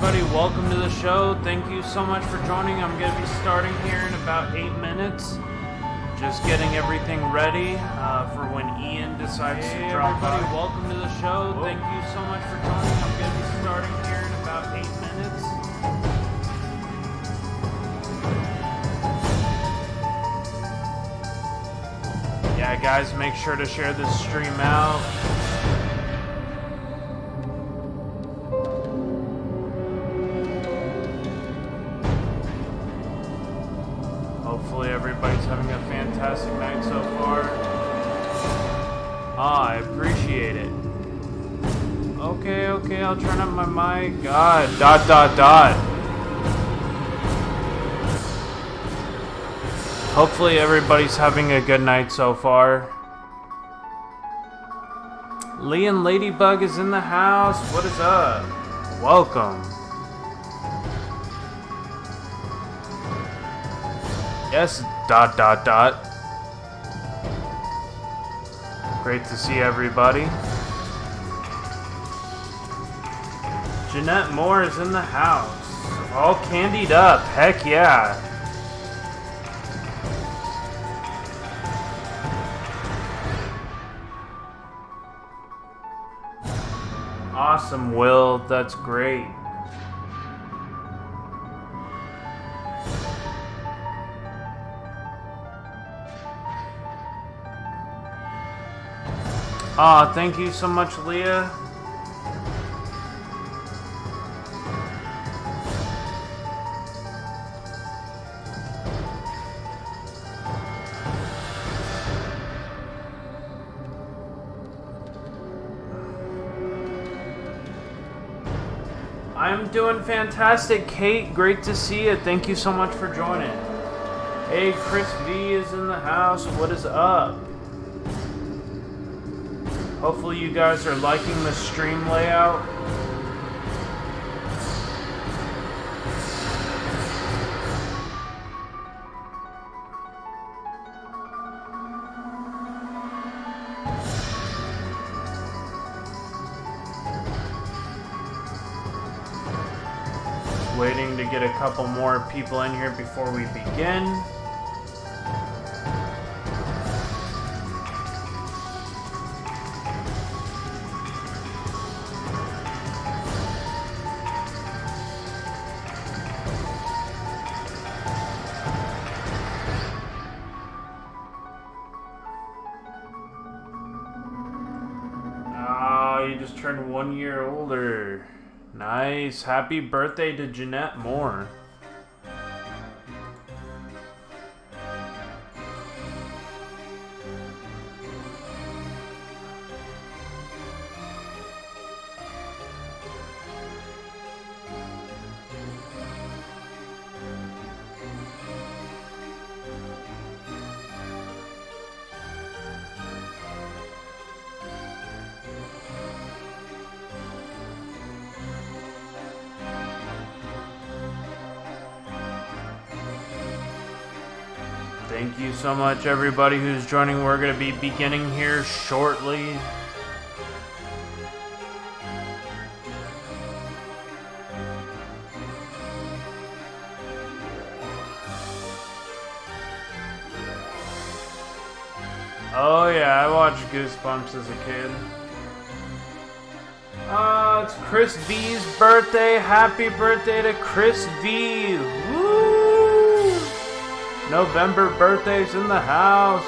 everybody, welcome to the show. Thank you so much for joining. I'm going to be starting here in about 8 minutes. Just getting everything ready for when Ian decides to drop by. Everybody, welcome to the show. Thank you so much for joining. I'm going to be starting here in about 8 minutes. Yeah, guys, make sure to share this stream out. Hopefully everybody's having a fantastic night so far. I appreciate it. Okay, I'll turn up my mic. God, ... Hopefully everybody's having a good night so far. Lee and Ladybug is in the house. What is up? Welcome. Yes, ... Great to see everybody. Jeanette Moore is in the house. All candied up. Heck yeah. Awesome, Will. That's great. Aw, thank you so much, Leah. I'm doing fantastic, Kate. Great to see you. Thank you so much for joining. Hey, Chris V is in the house. What is up? Hopefully you guys are liking the stream layout. Waiting to get a couple more people in here before we begin. Oh, you just turned 1 year older. Nice. Happy birthday to Jeanette Moore. Thank you so much, everybody who's joining. We're going to be beginning here shortly. Oh yeah, I watched Goosebumps as a kid. It's Chris V's birthday. Happy birthday to Chris V. Woo! November birthdays in the house.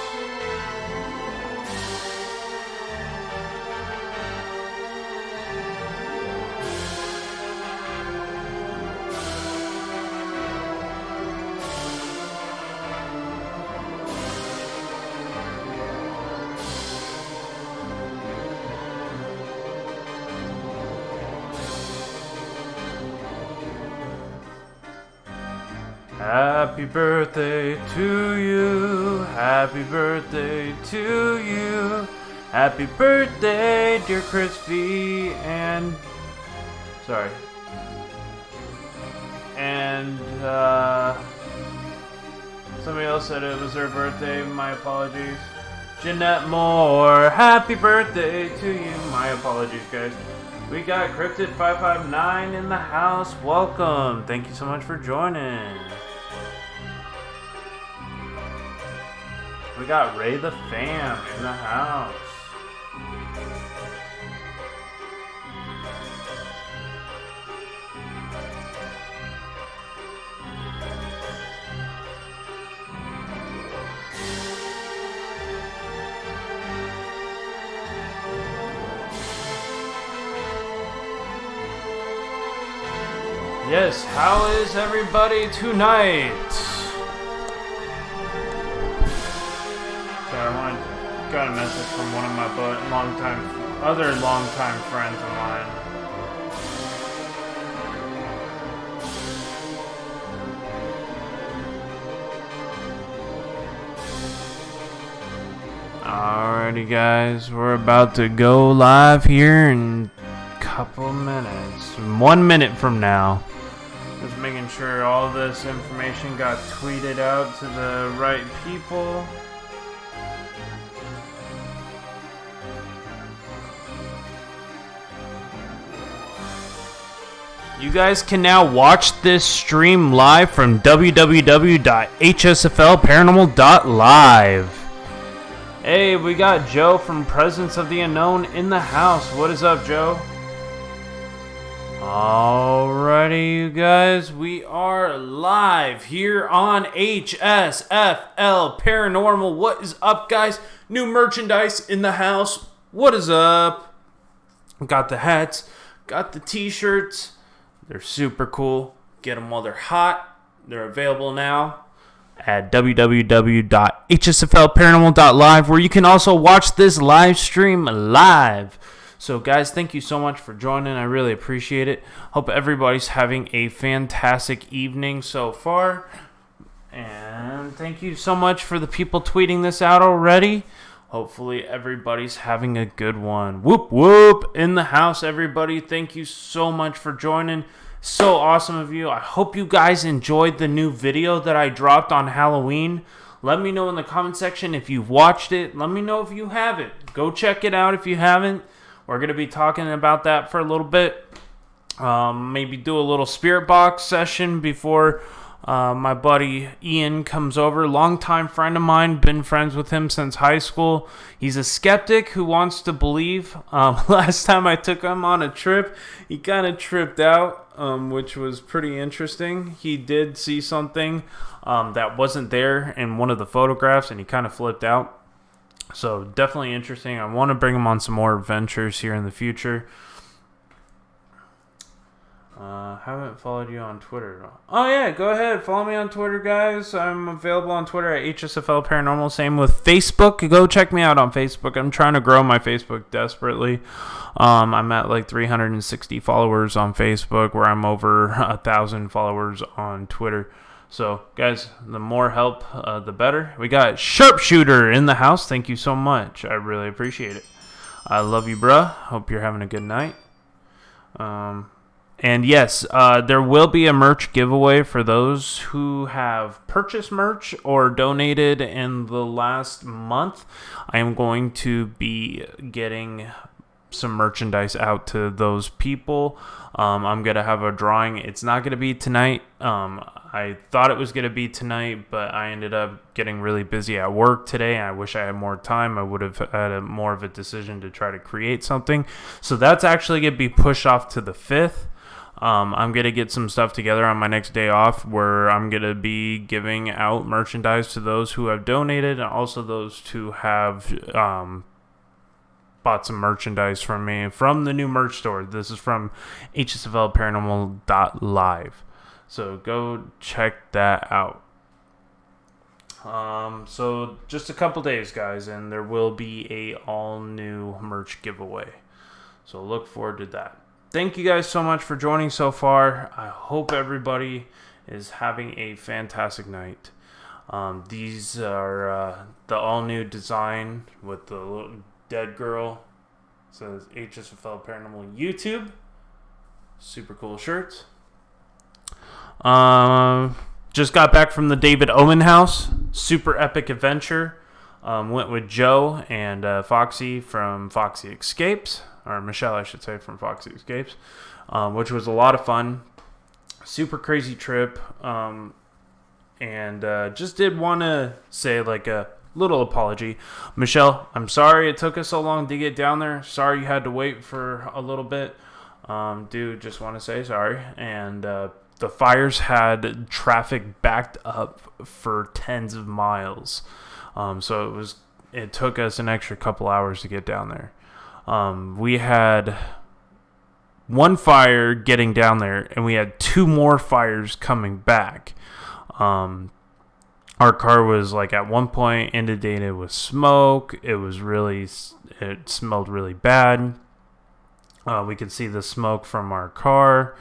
Happy birthday to you. Happy birthday to you. Happy birthday, dear Chris V. And sorry. And somebody else said it was their birthday. My apologies. Jeanette Moore, happy birthday to you. My apologies, guys. We got Cryptid559 in the house. Welcome. Thank you so much for joining. We got Ray the Fam in the house. Yes, how is everybody tonight? So I got a message from one of my other longtime friends of mine. Alrighty guys, we're about to go live here in a couple minutes. 1 minute from now. Just making sure all this information got tweeted out to the right people. You guys can now watch this stream live from www.hsflparanormal.live. Hey, we got Joe from Presence of the Unknown in the house. What is up, Joe? Alrighty, you guys, we are live here on HSFL Paranormal. What is up, guys? New merchandise in the house. What is up? Got the hats, got the t-shirts. They're super cool. Get them while they're hot. They're available now at www.hsflparanormal.live, where you can also watch this live stream live. So guys, thank you so much for joining. I really appreciate it. Hope everybody's having a fantastic evening so far. And thank you so much for the people tweeting this out already. Hopefully everybody's having a good one. Whoop whoop in the house, everybody. Thank you so much for joining. So awesome of you. I hope you guys enjoyed the new video that I dropped on Halloween. Let me know in the comment section if you've watched it. Let me know if you haven't. Go check it out if you haven't. We're going to be talking about that for a little bit. Maybe do a little spirit box session before my buddy Ian comes over. Longtime friend of mine. Been friends with him since high school. He's a skeptic who wants to believe. Last time I took him on a trip, he kind of tripped out, which was pretty interesting. He did see something that wasn't there in one of the photographs, and he kind of flipped out. So definitely interesting. I want to bring him on some more adventures here in the future. Haven't followed you on Twitter. Oh yeah, go ahead. Follow me on Twitter, guys. I'm available on Twitter at HSFL Paranormal. Same with Facebook. Go check me out on Facebook. I'm trying to grow my Facebook desperately. I'm at like 360 followers on Facebook, where I'm over 1,000 followers on Twitter. So, guys, the more help, the better. We got Sharpshooter in the house. Thank you so much. I really appreciate it. I love you, bruh. Hope you're having a good night. And yes, there will be a merch giveaway for those who have purchased merch or donated in the last month. I am going to be getting some merchandise out to those people. I'm going to have a drawing. It's not going to be tonight. I thought it was going to be tonight, but I ended up getting really busy at work today. I wish I had more time. I would have had more of a decision to try to create something. So that's actually going to be pushed off to the 5th. I'm going to get some stuff together on my next day off, where I'm going to be giving out merchandise to those who have donated, and also those who have bought some merchandise from me from the new merch store. This is from hsflparanormal.live. So go check that out. So just a couple days, guys, and there will be a all new merch giveaway. So look forward to that. Thank you guys so much for joining so far. I hope everybody is having a fantastic night. These are the all new design with the little dead girl. It says HSFL Paranormal YouTube. Super cool shirts. Just got back from the David Owen house. Super epic adventure. Went with Joe and Foxy from Foxy Escapes, or Michelle, I should say, from Foxy Escapes, which was a lot of fun. Super crazy trip. And just did want to say like a little apology. Michelle, I'm sorry it took us so long to get down there. Sorry you had to wait for a little bit. Dude, just want to say sorry. And the fires had traffic backed up for tens of miles. So it took us an extra couple hours to get down there. We had one fire getting down there, and we had two more fires coming back. Our car was like at one point inundated with smoke. It smelled really bad. We could see the smoke from our car.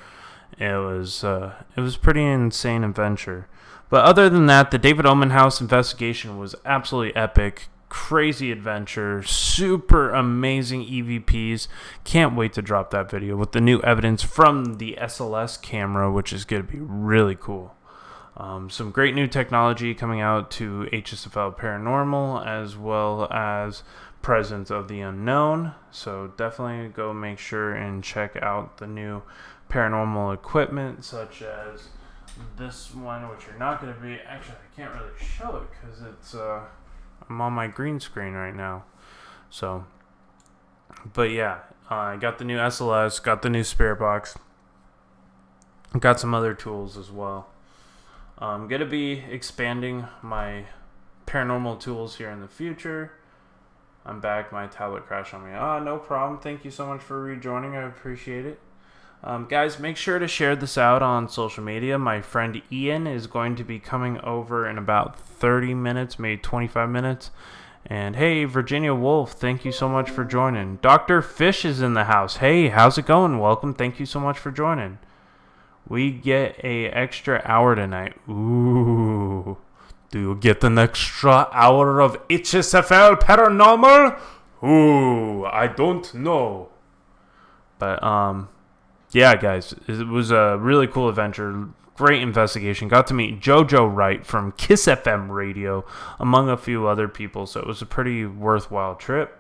It was pretty insane adventure. But other than that, the David Oman House investigation was absolutely epic. Crazy adventure. Super amazing EVPs. Can't wait to drop that video with the new evidence from the SLS camera, which is going to be really cool. Some great new technology coming out to Hsfl Paranormal, as well as Presence of the Unknown. So definitely go make sure and check out the new paranormal equipment, such as this one, which you're not going to be... Actually, I can't really show it because it's... I'm on my green screen right now. So, but yeah, I got the new SLS, got the new spirit box, got some other tools as well. I'm going to be expanding my paranormal tools here in the future. I'm back. My tablet crashed on me. No problem. Thank you so much for rejoining. I appreciate it. Guys, make sure to share this out on social media. My friend Ian is going to be coming over in about 30 minutes, maybe 25 minutes. And hey, Virginia Wolf, thank you so much for joining. Dr. Fish is in the house. Hey, how's it going? Welcome. Thank you so much for joining. We get a extra hour tonight. Ooh. Do you get an extra hour of Hsfl Paranormal? Ooh, I don't know. But, yeah, guys, it was a really cool adventure. Great investigation. Got to meet JoJo Wright from Kiss FM Radio, among a few other people. So it was a pretty worthwhile trip.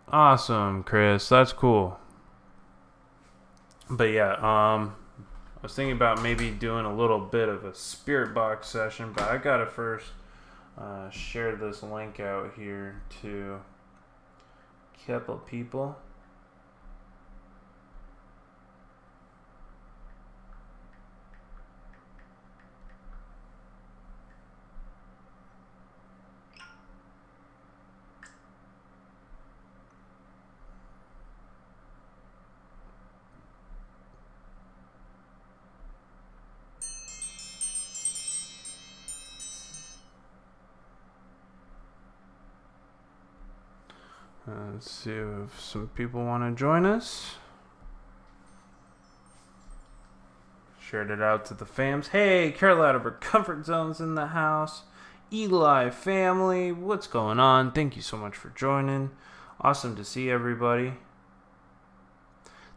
Awesome, Chris. That's cool. But yeah, I was thinking about maybe doing a little bit of a spirit box session, but I gotta first share this link out here to a couple people. Let's see if some people want to join us. Shared it out to the fams. Hey, Carol out of her comfort zone's in the house. Eli family, what's going on? Thank you so much for joining. Awesome to see everybody.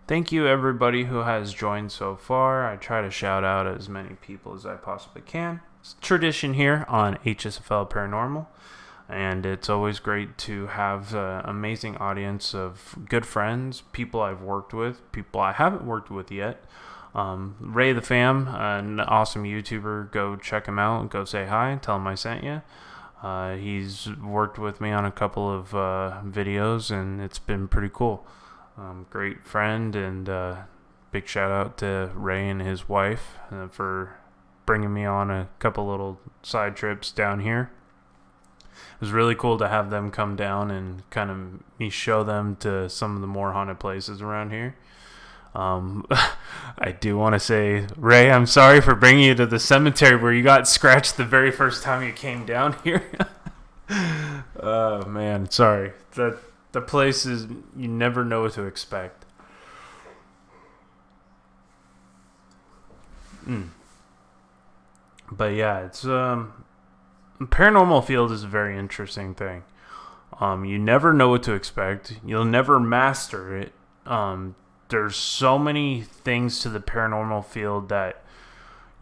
Thank you everybody who has joined so far. I try to shout out as many people as I possibly can. It's tradition here on Hsfl Paranormal. And it's always great to have an amazing audience of good friends, people I've worked with, people I haven't worked with yet. Ray the Fam, an awesome YouTuber. Go check him out. Go say hi. Tell him I sent you. He's worked with me on a couple of videos, and it's been pretty cool. Great friend, and big shout out to Ray and his wife for bringing me on a couple little side trips down here. It was really cool to have them come down and kind of me show them to some of the more haunted places around here. I do want to say, Ray, I'm sorry for bringing you to the cemetery where you got scratched the very first time you came down here. Oh, man, sorry. The place is, you never know what to expect. But yeah, it's paranormal field is a very interesting thing. You never know what to expect. You'll never master it. There's so many things to the paranormal field that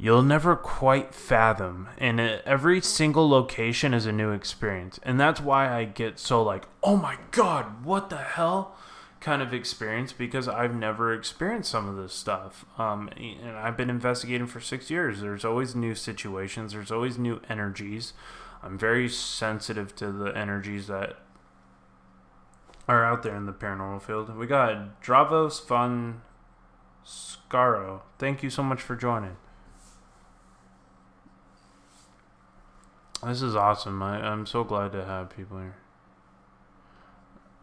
you'll never quite fathom. And every single location is a new experience. And that's why I get so like, oh my God, what the hell kind of experience, because I've never experienced some of this stuff. And I've been investigating for 6 years. There's always new situations. There's always new energies. I'm very sensitive to the energies that are out there in the paranormal field. We got Dravos Fun Scaro. Thank you so much for joining. This is awesome. I'm so glad to have people here.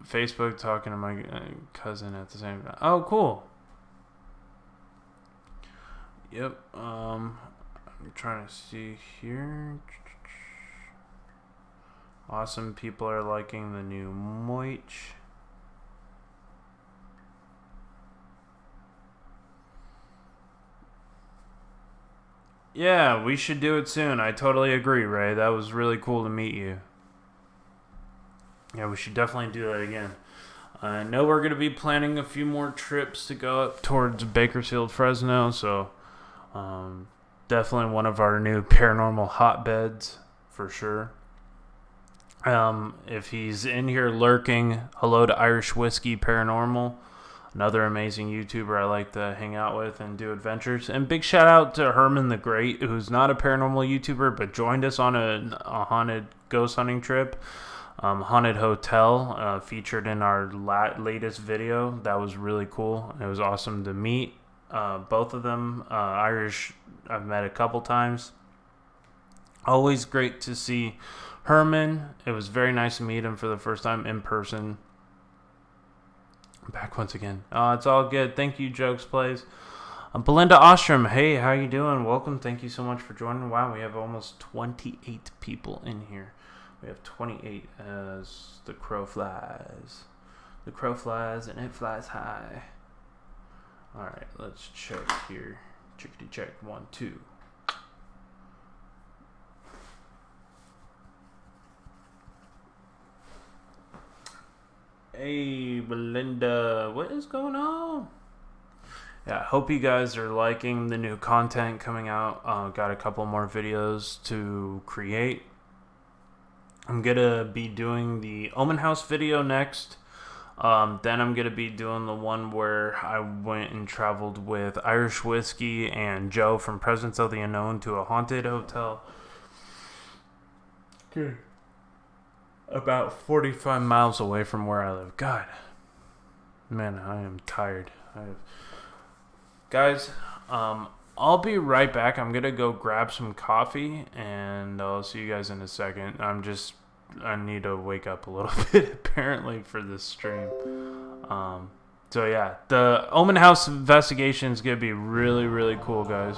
Facebook talking to my cousin at the same time. Oh, cool. Yep. I'm trying to see here. Awesome. People are liking the new Moich. Yeah, we should do it soon. I totally agree, Ray. That was really cool to meet you. Yeah, we should definitely do that again. I know we're going to be planning a few more trips to go up towards Bakersfield, Fresno, so definitely one of our new paranormal hotbeds for sure. If he's in here lurking, hello to Irish Whiskey Paranormal, another amazing YouTuber I like to hang out with and do adventures. And big shout out to Herman the Great, who's not a paranormal YouTuber, but joined us on a haunted ghost hunting trip. Haunted Hotel, featured in our latest video. That was really cool. It was awesome to meet both of them. Irish, I've met a couple times. Always great to see Herman. It was very nice to meet him for the first time in person. I'm back once again. It's all good. Thank you, Jokes Plays. Belinda Ostrom, hey, how you doing? Welcome. Thank you so much for joining. Wow, we have almost 28 people in here. We have 28 as the crow flies. The crow flies and it flies high. Alright, let's check here. Chickadee check. 1, 2. Hey, Belinda. What is going on? Yeah, I hope you guys are liking the new content coming out. Got a couple more videos to create. I'm going to be doing the Omen House video next. Then I'm going to be doing the one where I went and traveled with Irish Whiskey and Joe from Presence of the Unknown to a haunted hotel. Okay. About 45 miles away from where I live. God. Man, I am tired. Guys, I'll be right back. I'm going to go grab some coffee, and I'll see you guys in a second. I need to wake up a little bit, apparently, for this stream. So, yeah, the Omen House investigation is going to be really, really cool, guys.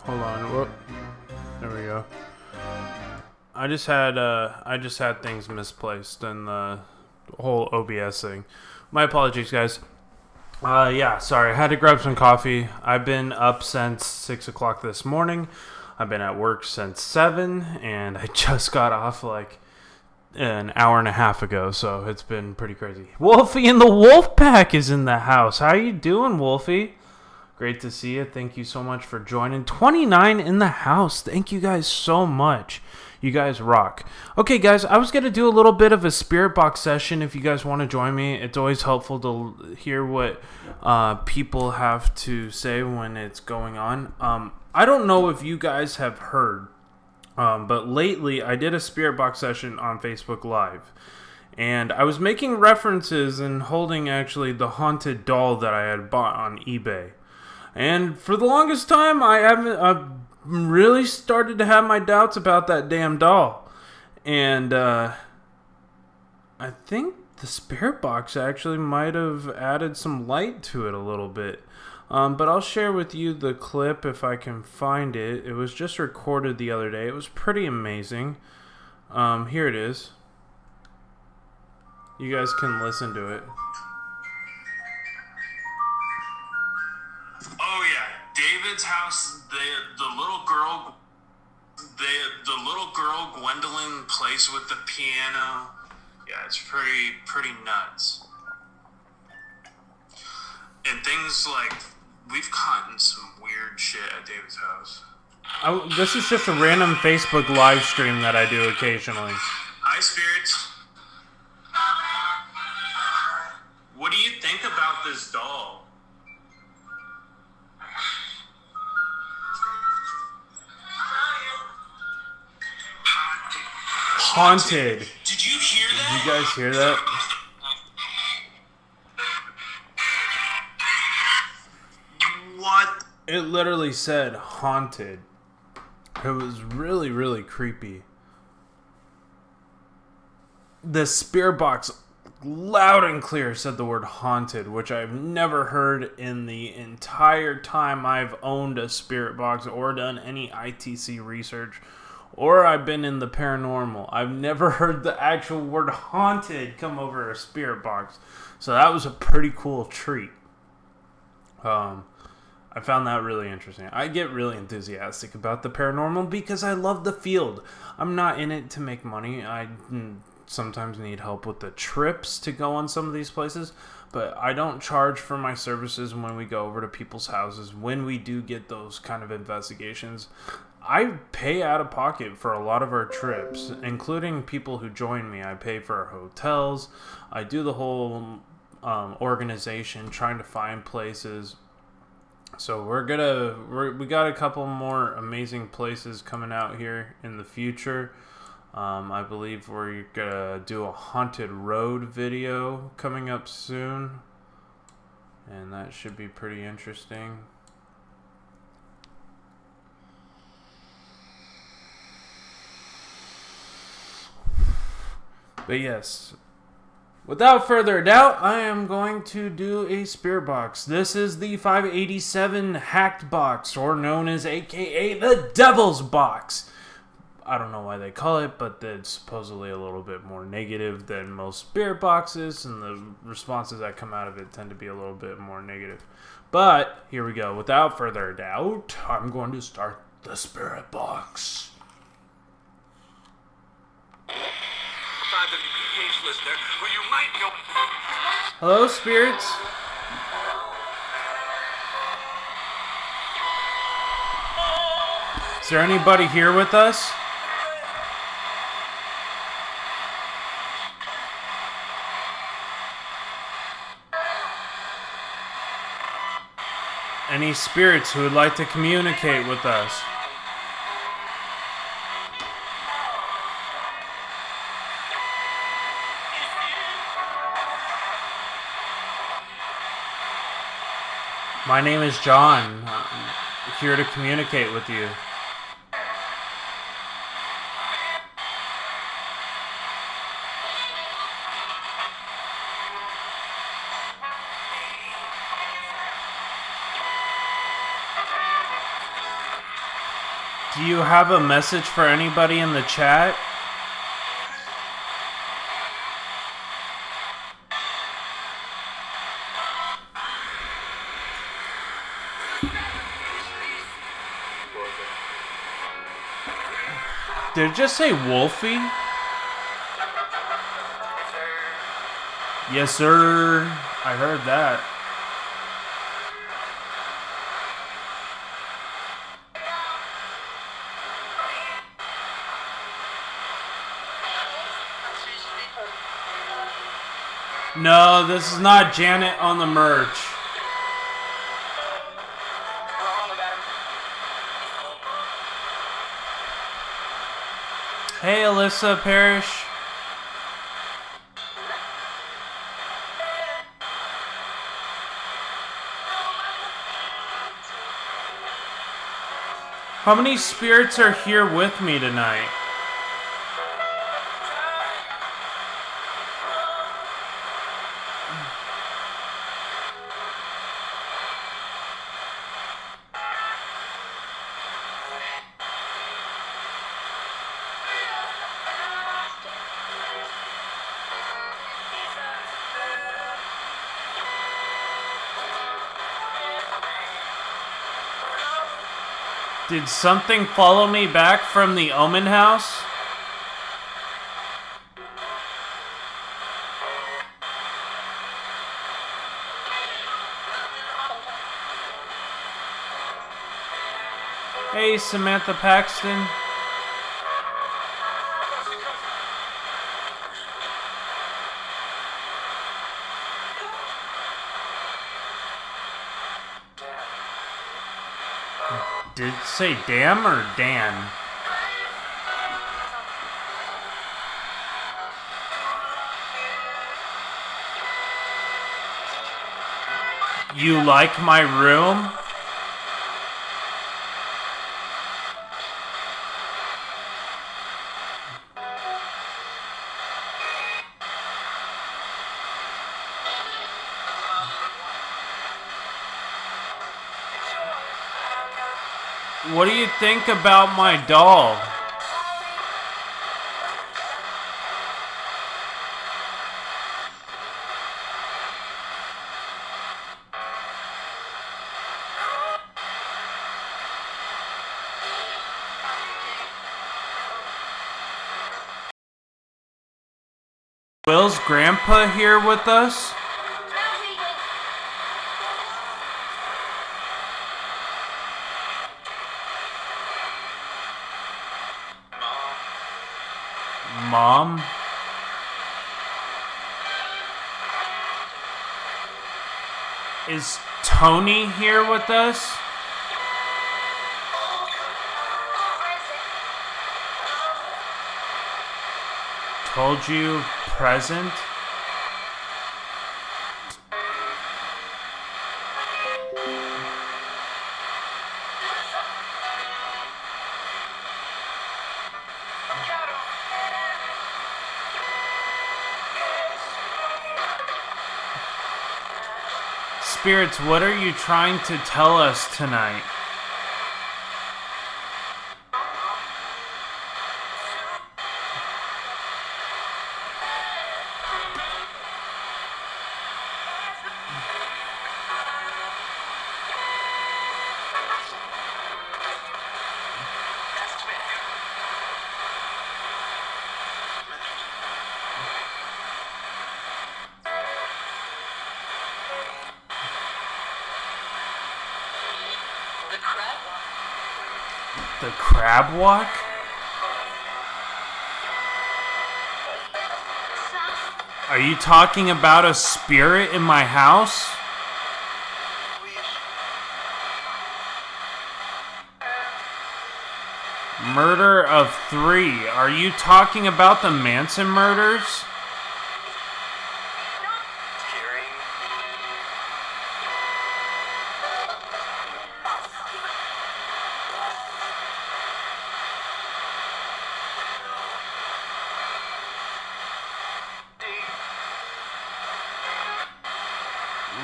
Hold on. Whoop. There we go. I just had things misplaced in the whole OBS thing. My apologies, guys. Yeah, sorry. I had to grab some coffee. I've been up since 6 o'clock this morning. I've been at work since 7, and I just got off like an hour and a half ago, so it's been pretty crazy. Wolfie and the Wolf Pack is in the house. How you doing, Wolfie? Great to see you. Thank you so much for joining. 29 in the house. Thank you guys so much. You guys rock. Okay, guys, I was going to do a little bit of a spirit box session if you guys want to join me. It's always helpful to hear what people have to say when it's going on. I don't know if you guys have heard, but lately I did a spirit box session on Facebook Live. And I was making references and holding actually the haunted doll that I had bought on eBay. And for the longest time, I've really started to have my doubts about that damn doll. And I think the spirit box actually might have added some light to it a little bit. But I'll share with you the clip if I can find it. It was just recorded the other day. It was pretty amazing. Here it is. You guys can listen to it. Oh yeah, David's house. The little girl Gwendolyn plays with the piano. Yeah, it's pretty nuts. And things like, we've caught in some weird shit at David's house. This is just a random Facebook live stream that I do occasionally. Hi, spirits. What do you think about this doll? Haunted. Did you hear that? Did you guys hear that? What? It literally said haunted. It was really, really creepy. The spirit box loud and clear said the word haunted, which I've never heard in the entire time I've owned a spirit box or done any ITC research, or I've been in the paranormal. I've never heard the actual word haunted come over a spirit box. So that was a pretty cool treat. I found that really interesting. I get really enthusiastic about the paranormal because I love the field. I'm not in it to make money. I sometimes need help with the trips to go on some of these places, but I don't charge for my services when we go over to people's houses. When we do get those kind of investigations, I pay out of pocket for a lot of our trips, including people who join me. I pay for our hotels. I do the whole organization, trying to find places. So we got a couple more amazing places coming out here in the future. I believe we're gonna do a haunted road video coming up soon, and that should be pretty interesting. But yes, without further doubt, I am going to do a spirit box. This is the 587 hacked box, or known as AKA the Devil's Box. I don't know why they call it, but it's supposedly a little bit more negative than most spirit boxes, and the responses that come out of it tend to be a little bit more negative. But here we go. Without further doubt, I'm going to start the spirit box. Hello, spirits. Is there anybody here with us? Any spirits who would like to communicate with us? My name is John. I'm here to communicate with you. Do you have a message for anybody in the chat? Did it just say Wolfie? Yes, sir. I heard that. No, this is not Janet on the merch. Hey, Alyssa Parrish. How many spirits are here with me tonight? Did something follow me back from the Omen house? Hey, Samantha Paxton. Did it say damn or Dan? You like my room? What do you think about my doll? Will's grandpa here with us? Mom? Is Tony here with us? Told you, present? Spirits, what are you trying to tell us tonight? The crab walk? Are you talking about a spirit in my house? Murder of 3. Are you talking about the Manson murders?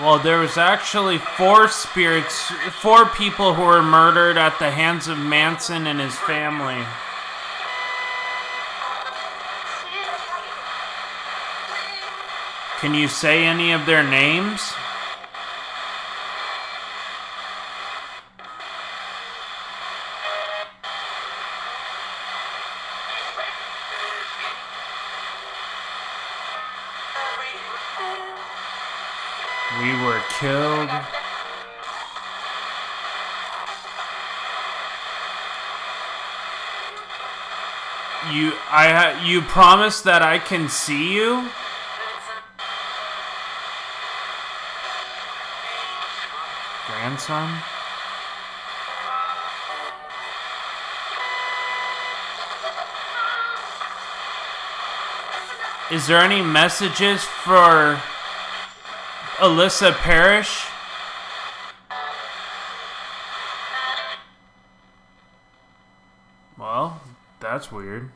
Well, there was actually 4 spirits, 4 people who were murdered at the hands of Manson and his family. Can you say any of their names? We were killed. You promise that I can see you? Grandson? Is there any messages for Alyssa Parrish? that's weird.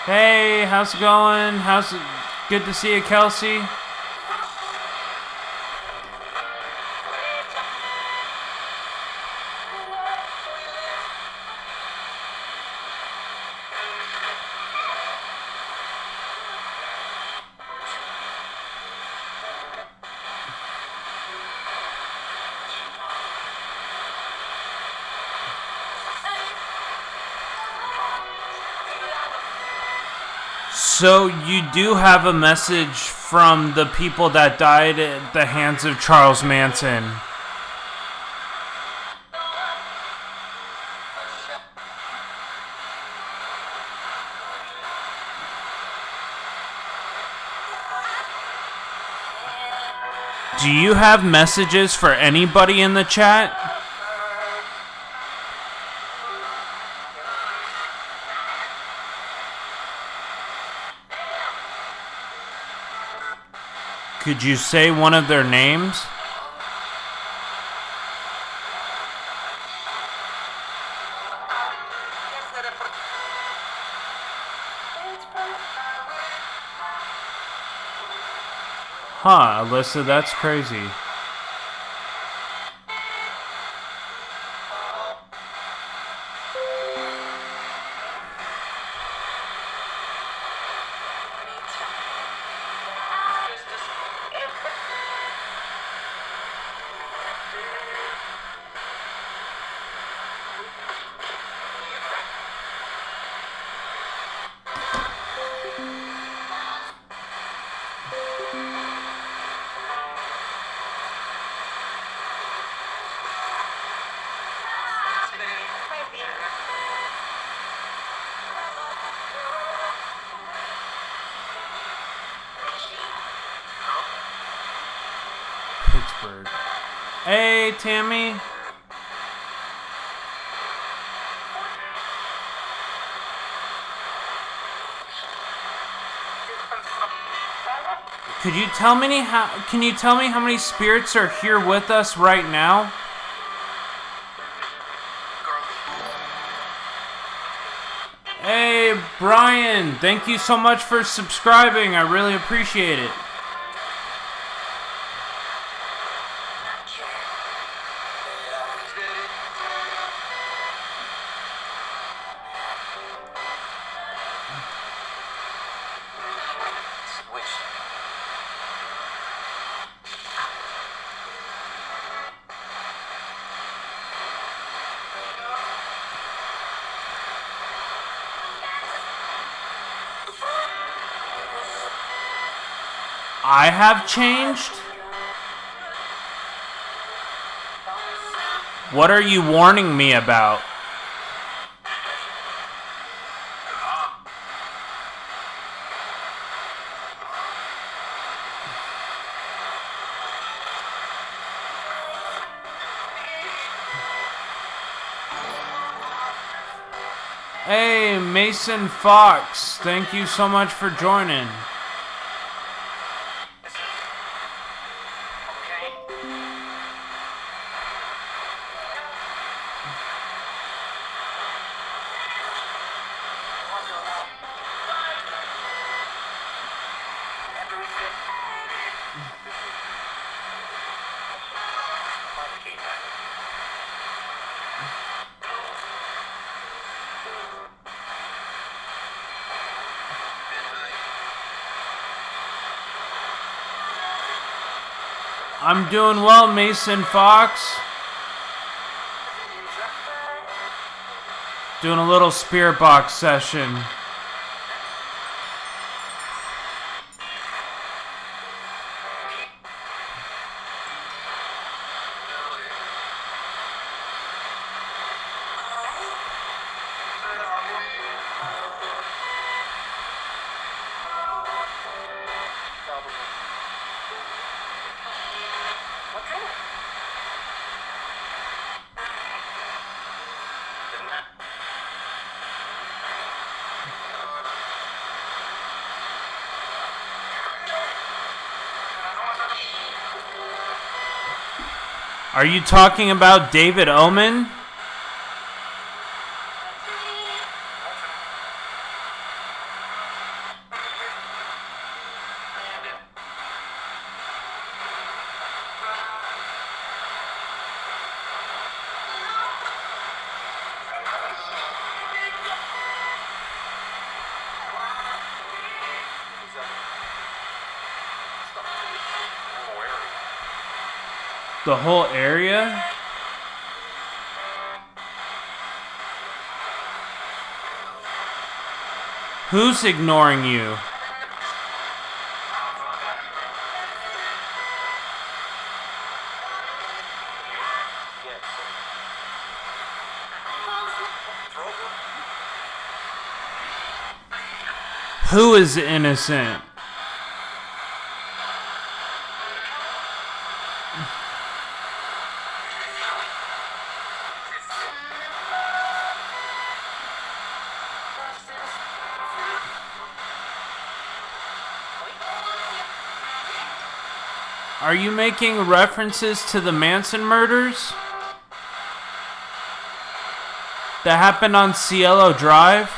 Hey, how's it going? How's it? Good to see you, Kelsey. So you do have a message from the people that died at the hands of Charles Manson. Do you have messages for anybody in the chat? Could you say one of their names? Huh, Alyssa, that's crazy. Pittsburgh. Hey, Tammy. Could you tell me can you tell me how many spirits are here with us right now? Hey, Brian, thank you so much for subscribing. I really appreciate it. I have changed? What are you warning me about? Hey, Mason Fox, thank you so much for joining. I'm doing well, Mason Fox. Doing a little spirit box session. Are you talking about David Omen? The whole area? Who's ignoring you? Who is innocent? Are you making references to the Manson murders that happened on Cielo Drive?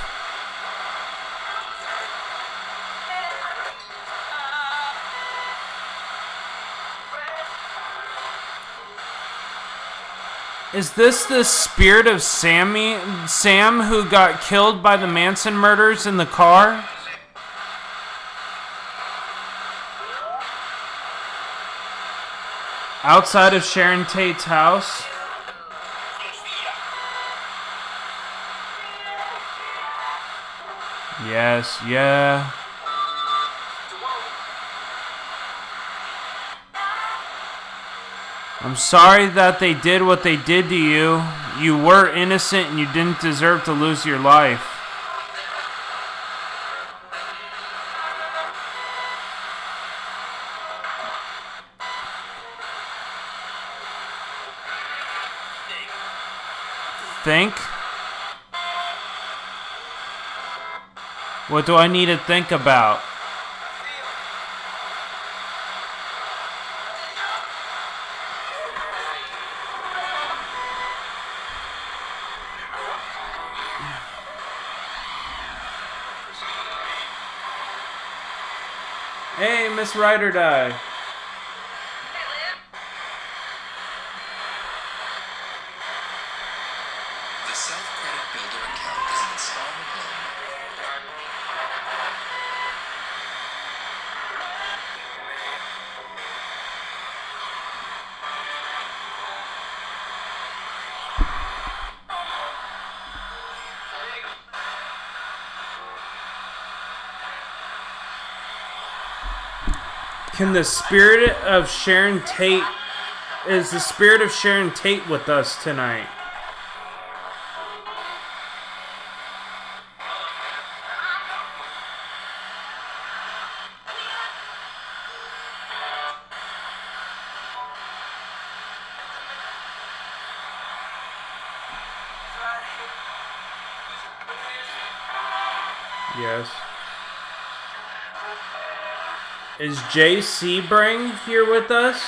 Is this the spirit of Sam who got killed by the Manson murders in the car? Outside of Sharon Tate's house? Yes, yeah. I'm sorry that they did what they did to you. You were innocent and you didn't deserve to lose your life. Think? What do I need to think about? Hey, Miss Ride or Die. The self-credit builder account is an installment loan. Can the spirit of Sharon Tate... Is the spirit of Sharon Tate with us tonight? Yes. Is Jay Sebring here with us?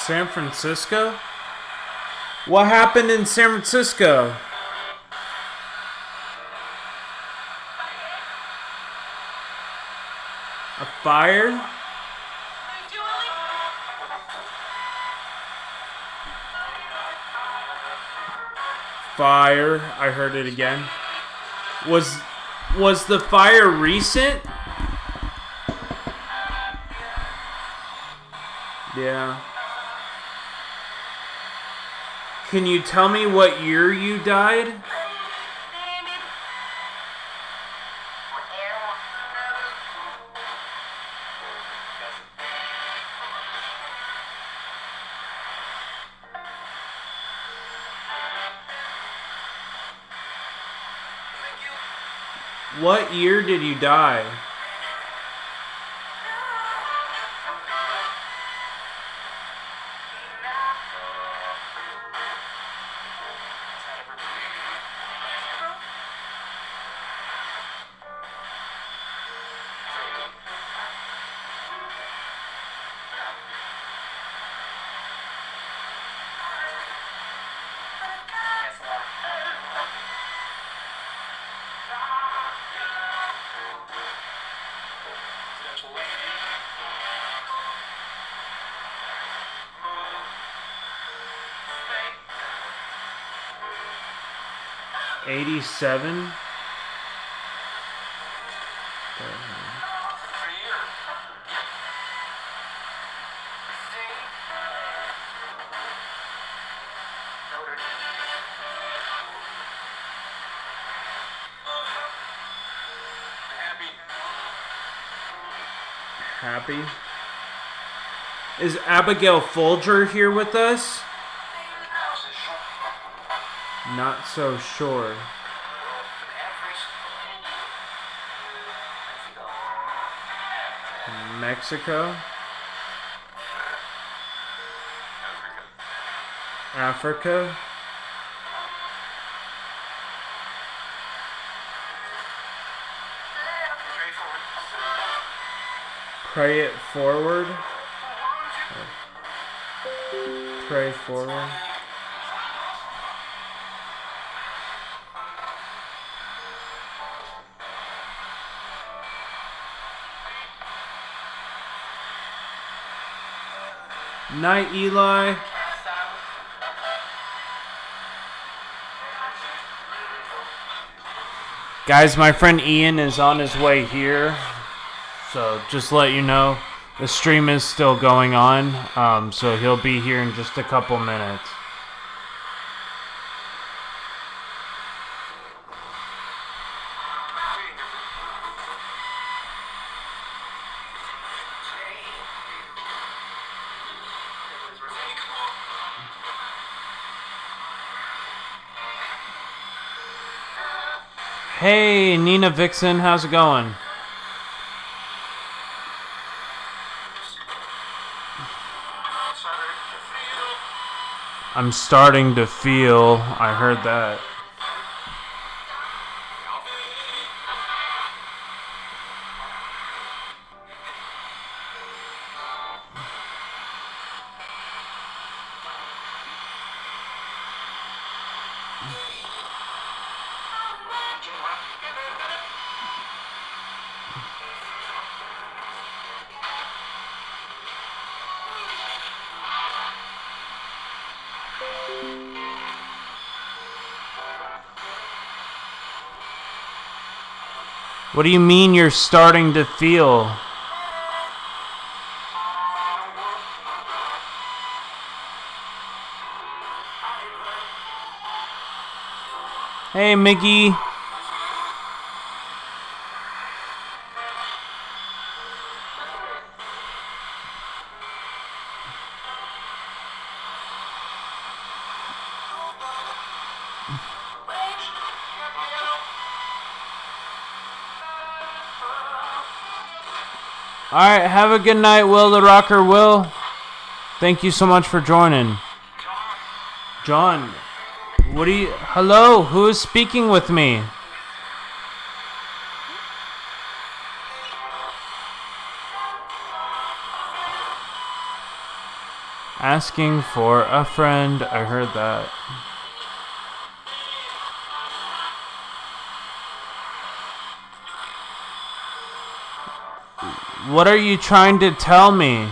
San Francisco? What happened in San Francisco? A fire? Fire. I heard it again. Was the fire recent? Yeah. Can you tell me what year you died? What year did you die? 87. Happy. Is Abigail Folger here with us? Not so sure. Mexico. Africa. Pray it forward. Pray forward. Night, Eli. Guys, my friend Ian is on his way here. So just to let you know, the stream is still going on. So he'll be here in just a couple minutes. Hey, Nina Vixen, how's it going? I'm starting to feel. I heard that. What do you mean you're starting to feel? Hey, Mickey. Alright, have a good night, Will the Rocker Will. Thank you so much for joining. John, what are you... Hello, who is speaking with me? Asking for a friend, I heard that. What are you trying to tell me?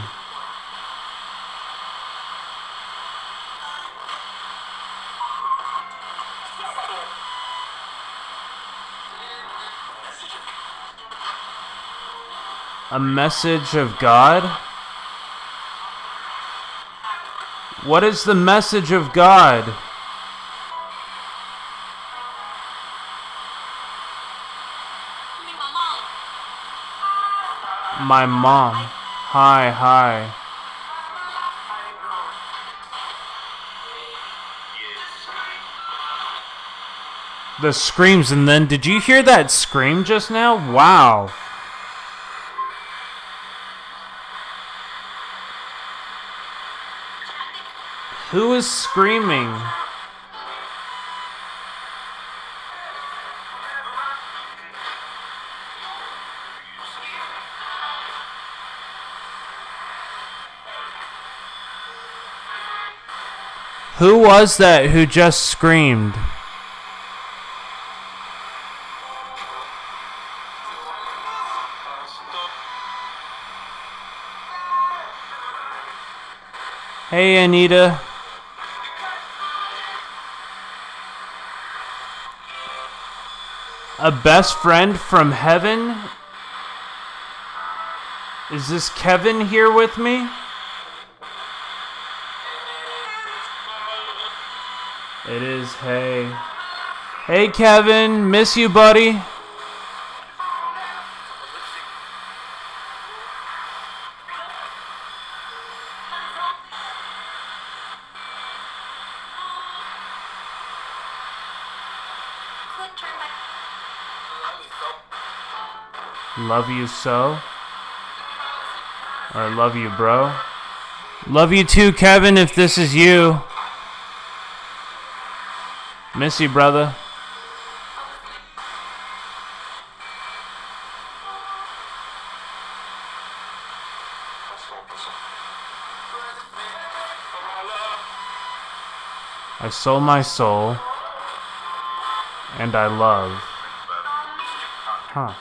A message of God? What is the message of God? My mom. Hi, hi. The screams, and then did you hear that scream just now? Wow. Who is screaming? Who was that who just screamed? Hey, Anita. A best friend from heaven? Is this Kevin here with me? It is. Hey. Hey, Kevin. Miss you, buddy. Love you so. Or love you, bro. Love you too, Kevin, if this is you. Miss you, brother. I sold my soul. And I love. Huh.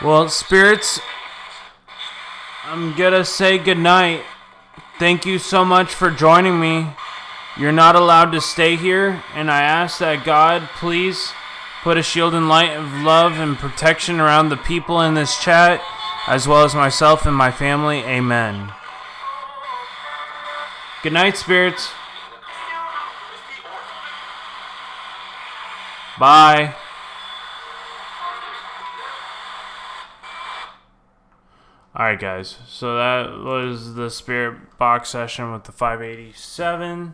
Well, spirits, I'm gonna say goodnight. Thank you so much for joining me. You're not allowed to stay here, and I ask that God please put a shield and light of love and protection around the people in this chat, as well as myself and my family. Amen. Good night, spirits. Bye. Alright guys, so that was the spirit box session with the 587.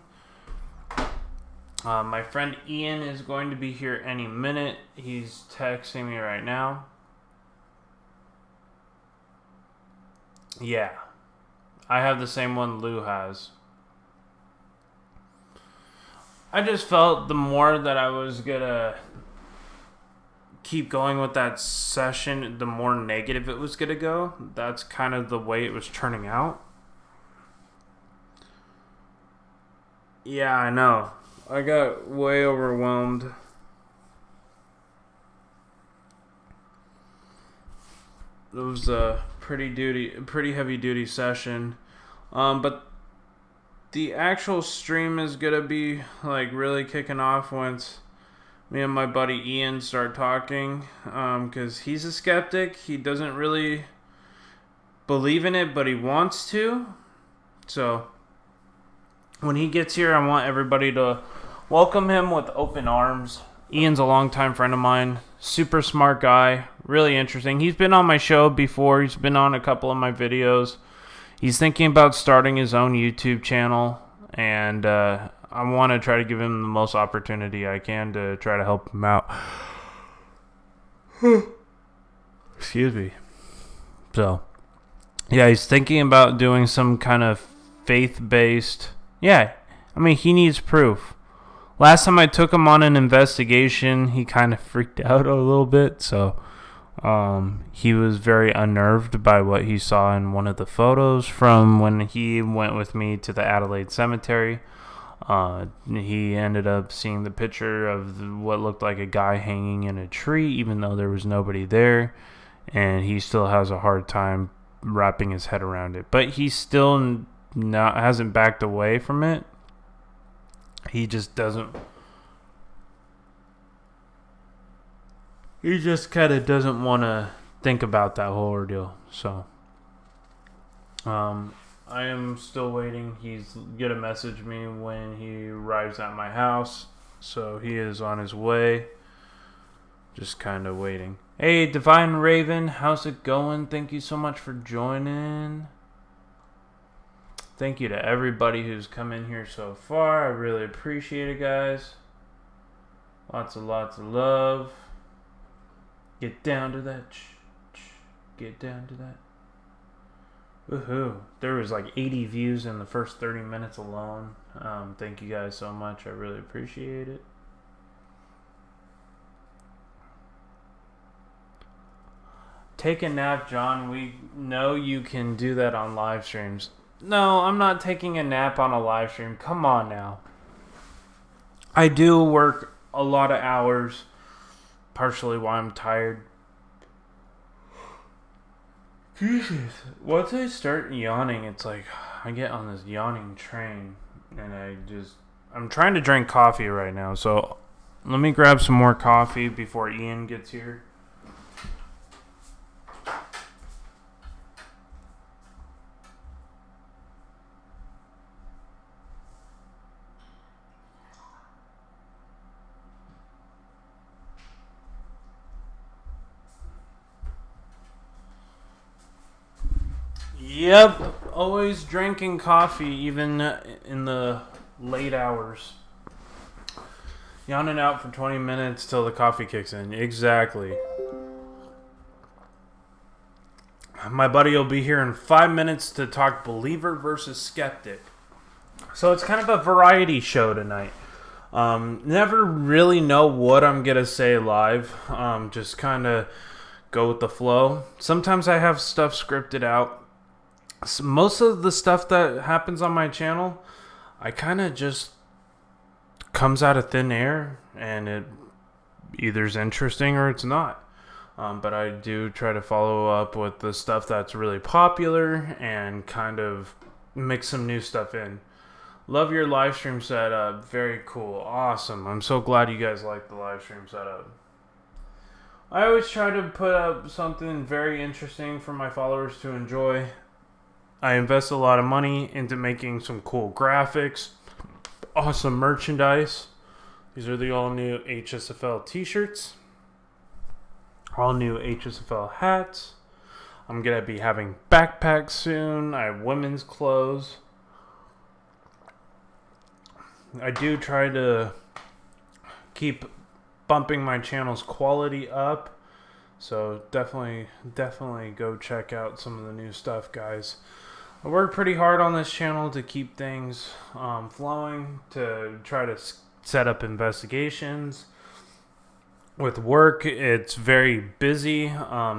My friend Ian is going to be here any minute. He's texting me right now. Yeah, I have the same one Lou has. I just felt the more that I was gonna keep going with that session, the more negative it was gonna go. That's kind of the way it was turning out. Yeah, I know. I got way overwhelmed. It was a pretty heavy duty session. But the actual stream is gonna be like really kicking off once me and my buddy Ian start talking, because he's a skeptic. He doesn't really believe in it, but he wants to. So when he gets here, I want everybody to welcome him with open arms. Ian's a longtime friend of mine, super smart guy, really interesting. He's been on my show before. He's been on a couple of my videos. He's thinking about starting his own YouTube channel, and I want to try to give him the most opportunity I can to try to help him out. Excuse me. So, yeah, he's thinking about doing some kind of faith-based... Yeah, I mean, he needs proof. Last time I took him on an investigation, he kind of freaked out a little bit, so he was very unnerved by what he saw in one of the photos from when he went with me to the Adelaide Cemetery. He ended up seeing the picture of what looked like a guy hanging in a tree, even though there was nobody there, and he still has a hard time wrapping his head around it. But he still hasn't backed away from it. He just doesn't. He just kind of doesn't want to think about that whole ordeal. So, I am still waiting. He's gonna message me when he arrives at my house. So he is on his way. Just kind of waiting. Hey, Divine Raven, how's it going? Thank you so much for joining. Thank you to everybody who's come in here so far. I really appreciate it, guys. Lots of love. Get down to that. Get down to that. Woohoo. There was like 80 views in the first 30 minutes alone. Thank you guys so much. I really appreciate it. Take a nap, John. We know you can do that on live streams. No, I'm not taking a nap on a live stream. Come on now. I do work a lot of hours, partially why I'm tired. Jesus. Once I start yawning, it's like I get on this yawning train, and I'm trying to drink coffee right now, so let me grab some more coffee before Ian gets here. Yep, always drinking coffee, even in the late hours. Yawning out for 20 minutes till the coffee kicks in. Exactly. My buddy will be here in 5 minutes to talk believer versus skeptic. So it's kind of a variety show tonight. Never really know what I'm going to say live. Just kind of go with the flow. Sometimes I have stuff scripted out. Most of the stuff that happens on my channel, I kind of just comes out of thin air, and it either is interesting or it's not. But I do try to follow up with the stuff that's really popular and kind of mix some new stuff in. Love your live stream setup. Very cool. Awesome. I'm so glad you guys like the live stream setup. I always try to put up something very interesting for my followers to enjoy. I invest a lot of money into making some cool graphics, awesome merchandise. These are the all-new HSFL t-shirts, all-new HSFL hats. I'm going to be having backpacks soon. I have women's clothes. I do try to keep bumping my channel's quality up. So definitely go check out some of the new stuff, guys. I work pretty hard on this channel to keep things flowing, to try to set up investigations. With work, it's very busy.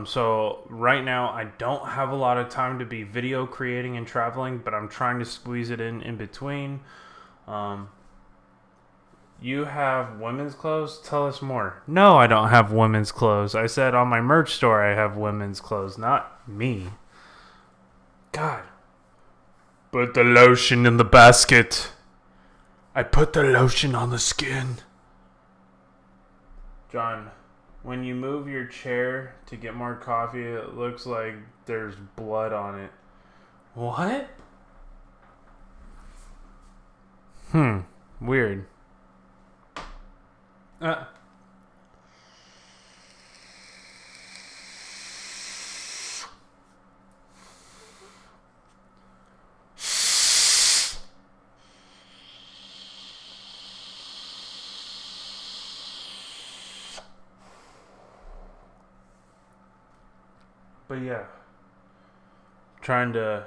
So right now, I don't have a lot of time to be video creating and traveling, but I'm trying to squeeze it in between. You have women's clothes? Tell us more. No, I don't have women's clothes. I said on my merch store I have women's clothes, not me. God. Put the lotion in the basket. I put the lotion on the skin. John, when you move your chair to get more coffee, it looks like there's blood on it. What? Weird. But yeah, trying to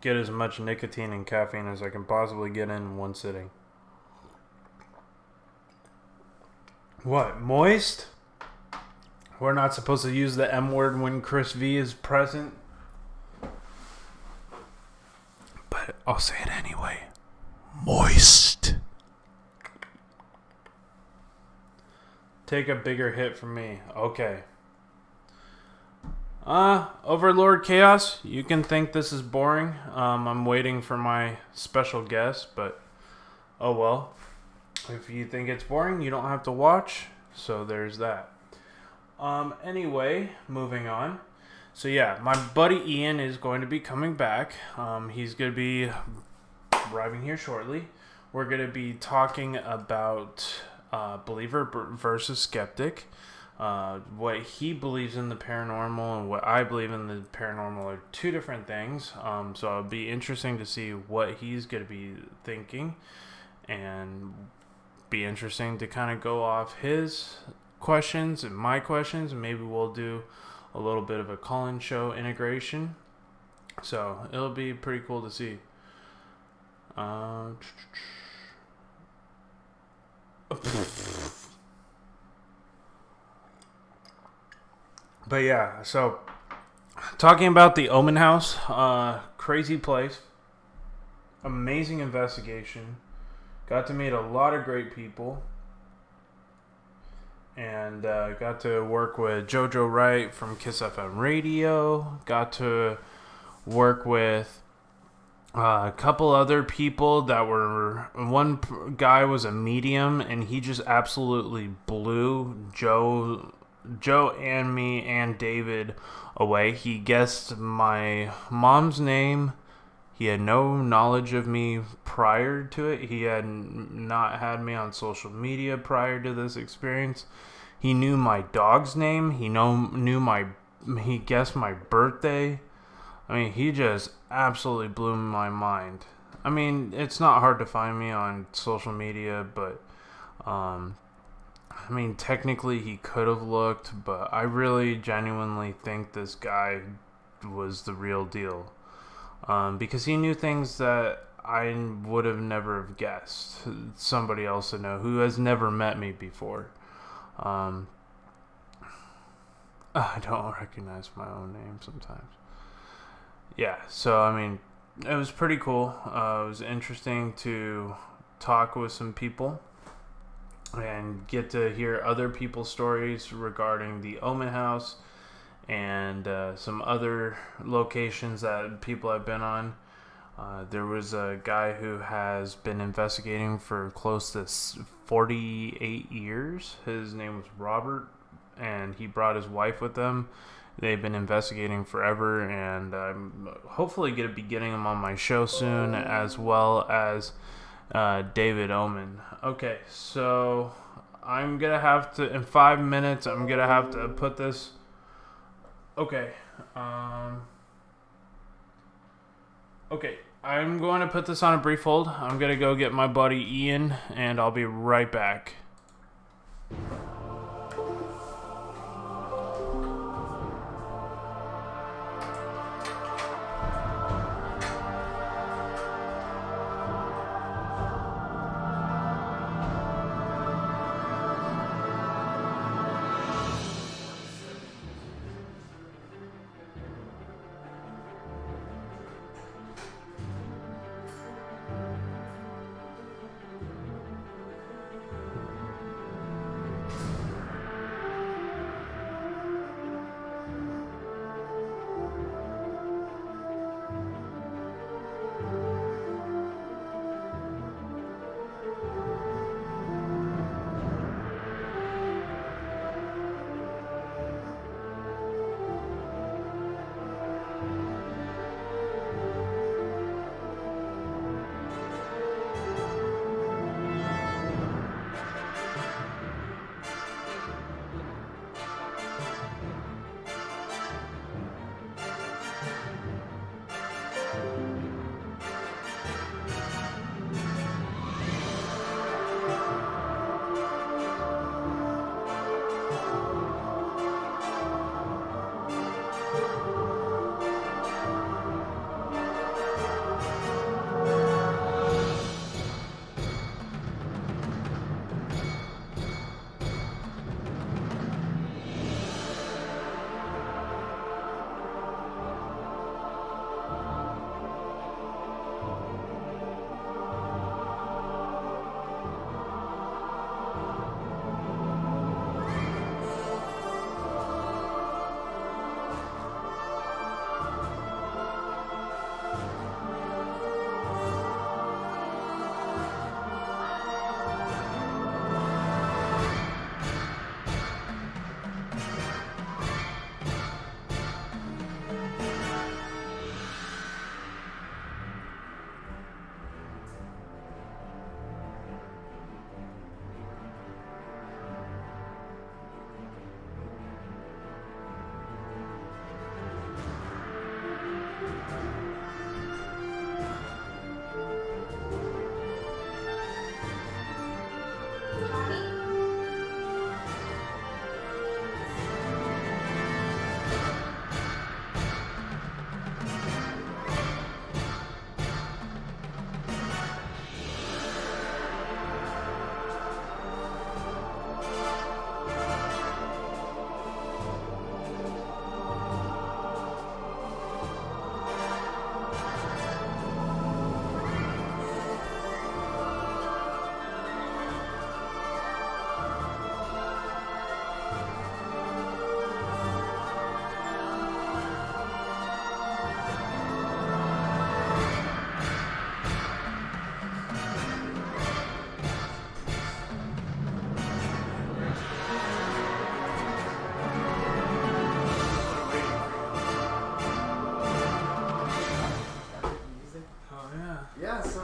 get as much nicotine and caffeine as I can possibly get in one sitting. What, moist? We're not supposed to use the M word when Chris V is present. But I'll say it anyway. Moist. Take a bigger hit from me. Okay. Overlord Chaos, you can think this is boring. I'm waiting for my special guest, but oh well. If you think it's boring, you don't have to watch. So there's that. Anyway, moving on. So yeah, my buddy Ian is going to be coming back. He's going to be arriving here shortly. We're going to be talking about believer versus skeptic. What he believes in the paranormal and what I believe in the paranormal are two different things. So it'll be interesting to see what he's going to be thinking, and be interesting to kind of go off his questions and my questions, and maybe we'll do a little bit of a call-in show integration. So it'll be pretty cool to see. But yeah, so talking about the Omen House, crazy place, amazing investigation, Got to meet a lot of great people. And got to work with Jojo Wright from Kiss FM Radio. Got to work with a couple other people that were... One guy was a medium, and he just absolutely blew Joe and me and David away. He guessed my mom's name. He had no knowledge of me prior to it. He had not had me on social media prior to this experience. He knew my dog's name. He guessed my birthday. I mean, he just absolutely blew my mind. I mean, it's not hard to find me on social media, but I mean, technically he could have looked, but I really genuinely think this guy was the real deal. Because he knew things that I would have never have guessed. Somebody else to know who has never met me before. I don't recognize my own name sometimes. Yeah, so I mean, it was pretty cool. It was interesting to talk with some people and get to hear other people's stories regarding the Omen House and some other locations that people have been on. There was a guy who has been investigating for close to 48 years. His name was Robert, and he brought his wife with him. They've been investigating forever, and I'm hopefully going to be getting him on my show soon, as well as David Omen. Okay, so I'm going to have to, in 5 minutes, I'm going to have to put this... Okay. Okay, I'm going to put this on a brief hold. I'm going to go get my buddy Ian, and I'll be right back.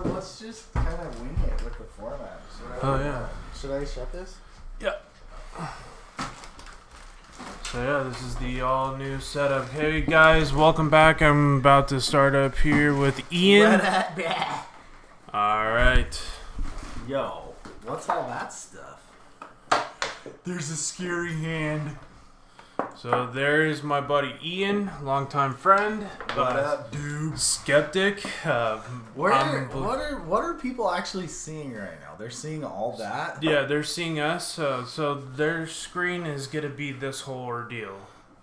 let's just kind of wing it with the format. Should I shut this? Yeah. So yeah, this is the all new setup. Hey guys, welcome back. I'm about to start up here with Ian. Alright. Yo, what's all that stuff? There's a scary hand. So there's my buddy Ian, longtime friend. What up, dude? Skeptic. What are people actually seeing right now? They're seeing all that? Yeah, they're seeing us. So their screen is gonna be this whole ordeal.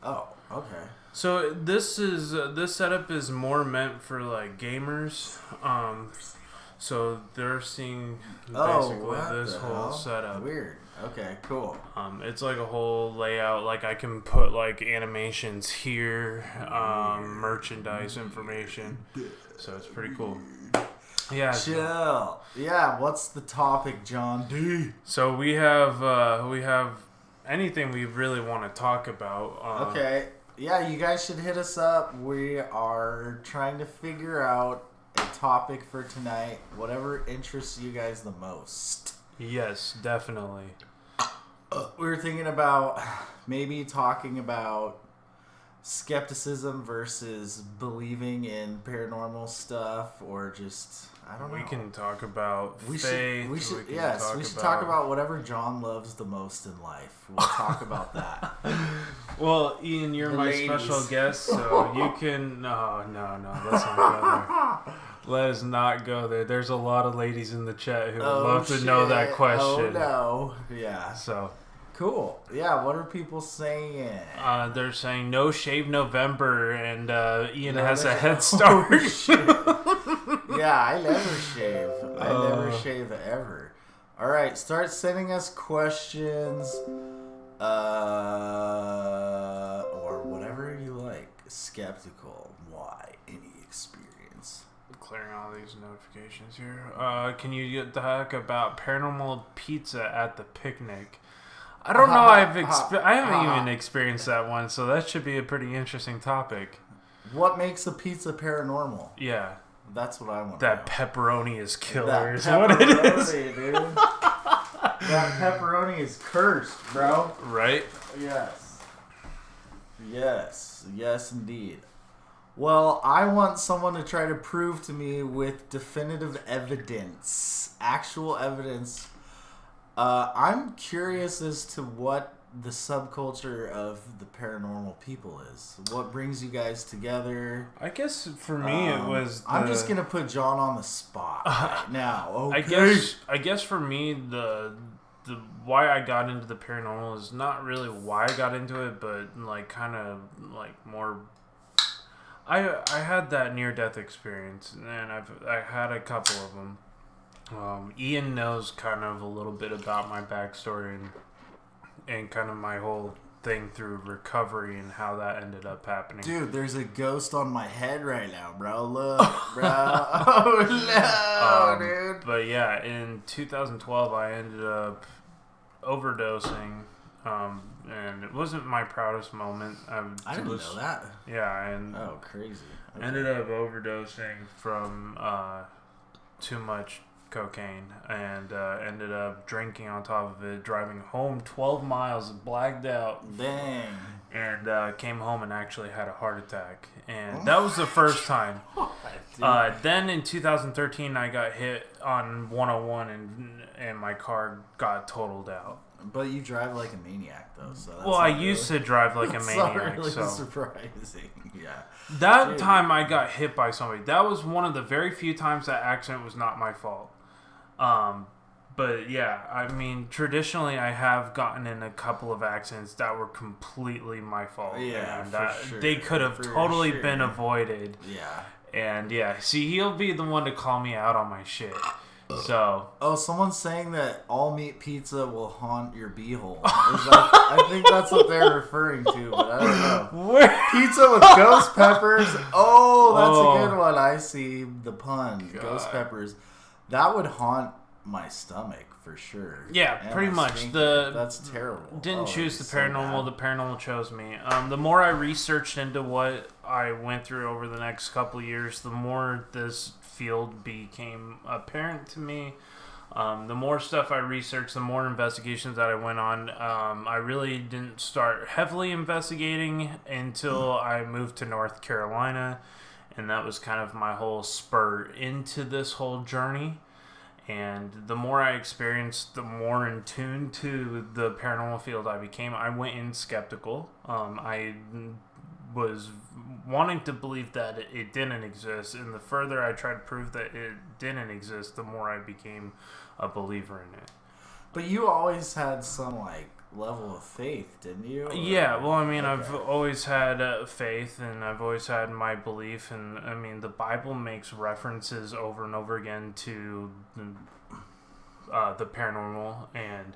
Oh, okay. So this setup is more meant for like gamers. So they're seeing basically this whole setup. Weird. Okay, cool. It's like a whole layout. Like I can put like animations here, merchandise information. So it's pretty cool. Yeah. Chill. Yeah. What's the topic, John D? So we have anything we really want to talk about. Okay. Yeah, you guys should hit us up. We are trying to figure out a topic for tonight. Whatever interests you guys the most. Yes, definitely. We were thinking about maybe talking about skepticism versus believing in paranormal stuff, or just I don't know. We can talk about faith. We should talk about whatever John loves the most in life. We'll talk about that. Well, Ian, you're my special guest, so you can. No, let's not go there. Let us not go there. There's a lot of ladies in the chat who would love to know that question. Oh no, yeah. So cool. Yeah, what are people saying? they're saying no shave November, and Ian has a head start. Yeah, I never shave. I never shave ever. All right, start sending us questions, or whatever you like. Skeptical. Why? Any experience? Clearing all these notifications here. Can you talk about paranormal pizza at the picnic? I don't know. I haven't even experienced that one, so that should be a pretty interesting topic. What makes a pizza paranormal? Yeah. That's what I want. That pepperoni is killer. Is what it is, dude. That pepperoni is cursed, bro. Right? Yes, indeed. Well, I want someone to try to prove to me with definitive evidence, actual evidence. I'm curious as to what the subculture of the paranormal people is. What brings you guys together? I guess for me it was. I'm just gonna put John on the spot right now. Okay. I guess for me the why I got into the paranormal is not really why I got into it, but like kind of like more. I had that near-death experience, and I had a couple of them. Ian knows kind of a little bit about my backstory and kind of my whole thing through recovery and how that ended up happening. Dude, there's a ghost on my head right now, bro. Look, bro. Oh, no, dude. But yeah, in 2012, I ended up overdosing. And it wasn't my proudest moment. I didn't know that. Yeah, and crazy. Okay. Ended up overdosing from too much cocaine, and ended up drinking on top of it, driving home 12 miles, blacked out. Dang. And came home and actually had a heart attack. And that was the first time. Then in 2013, I got hit on 101 and my car got totaled out. But you drive like a maniac, though. So that's I used to drive like a maniac. Not really so surprising. Yeah. That time I got hit by somebody. That was one of the very few times that accident was not my fault. But yeah, I mean, traditionally I have gotten in a couple of accidents that were completely my fault. Yeah, and sure. They could have totally been avoided. Yeah. And yeah, see, he'll be the one to call me out on my shit. So. Oh, someone's saying that all meat pizza will haunt your beehole. I think that's what they're referring to, but I don't know. Pizza with ghost peppers. Oh, that's a good one. I see the pun. God. Ghost peppers. That would haunt my stomach for sure. Yeah, And pretty my much. sphincter. That's terrible. Didn't choose the it's so paranormal. bad. The paranormal chose me. The more I researched into what I went through over the next couple of years, the more this field became apparent to me. The more stuff I researched, the more investigations that I went on. I really didn't start heavily investigating until I moved to North Carolina, and that was kind of my whole spur into this whole journey. And the more I experienced, the more in tune to the paranormal field I became. I went in skeptical. I was wanting to believe that it didn't exist, and the further I tried to prove that it didn't exist, the more I became a believer in it. But you always had some like level of faith, didn't you? Or, Yeah, well, I mean, okay. I've always had faith, and I've always had my belief, and I mean, the Bible makes references over and over again to the paranormal, and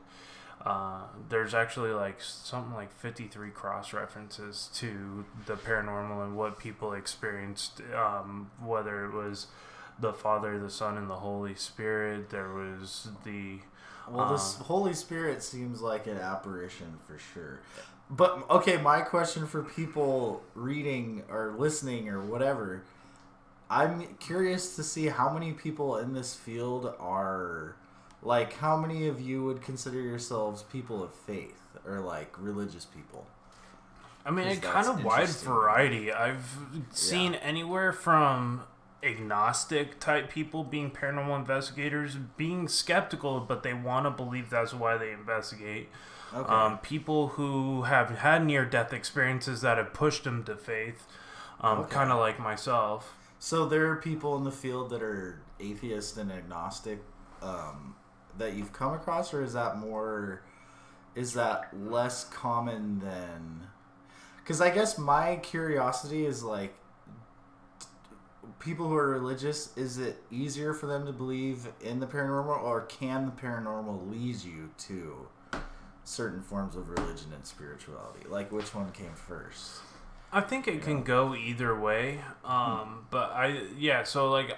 there's actually like something like 53 cross references to the paranormal and what people experienced, whether it was the Father, the Son, and the Holy Spirit. There was the Well, this Holy Spirit seems like an apparition for sure. But, okay, my question for people reading or listening or whatever, I'm curious to see how many people in this field are, like, how many of you would consider yourselves people of faith or, like, religious people? I mean, 'Cause a kind of wide interesting. variety. I've seen anywhere from agnostic type people being paranormal investigators, being skeptical, but they want to believe that's why they investigate. Okay. People who have had near-death experiences that have pushed them to faith, Okay. kind of like myself. So there are people in the field that are atheist and agnostic that you've come across, or is that less common than... Because I guess my curiosity is like, people who are religious, is it easier for them to believe in the paranormal, or can the paranormal lead you to certain forms of religion and spirituality? Like, which one came first? I think it can go either way. So like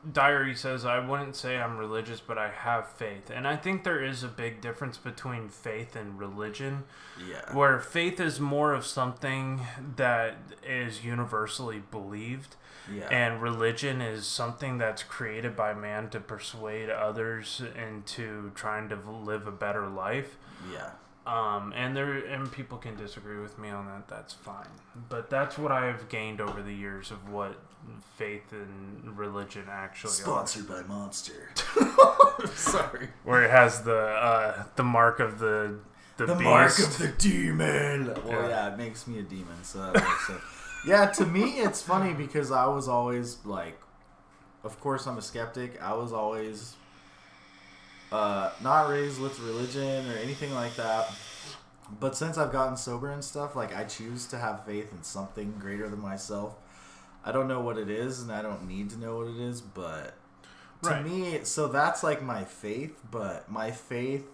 Diary says, I wouldn't say I'm religious, but I have faith. And I think there is a big difference between faith and religion. Yeah. Where faith is more of something that is universally believed. Yeah. And religion is something that's created by man to persuade others into trying to live a better life. Yeah. And people can disagree with me on that. That's fine. But that's what I've gained over the years of what faith and religion actually Sponsored by Monster. Sorry. Where it has the mark of the beast. Mark of the demon. Well, yeah, it makes me a demon, so that makes sense. Yeah, to me, it's funny because I was always like, of course, I'm a skeptic. I was always not raised with religion or anything like that. But since I've gotten sober and stuff, like, I choose to have faith in something greater than myself. I don't know what it is, and I don't need to know what it is, but to me, so that's like my faith, but my faith,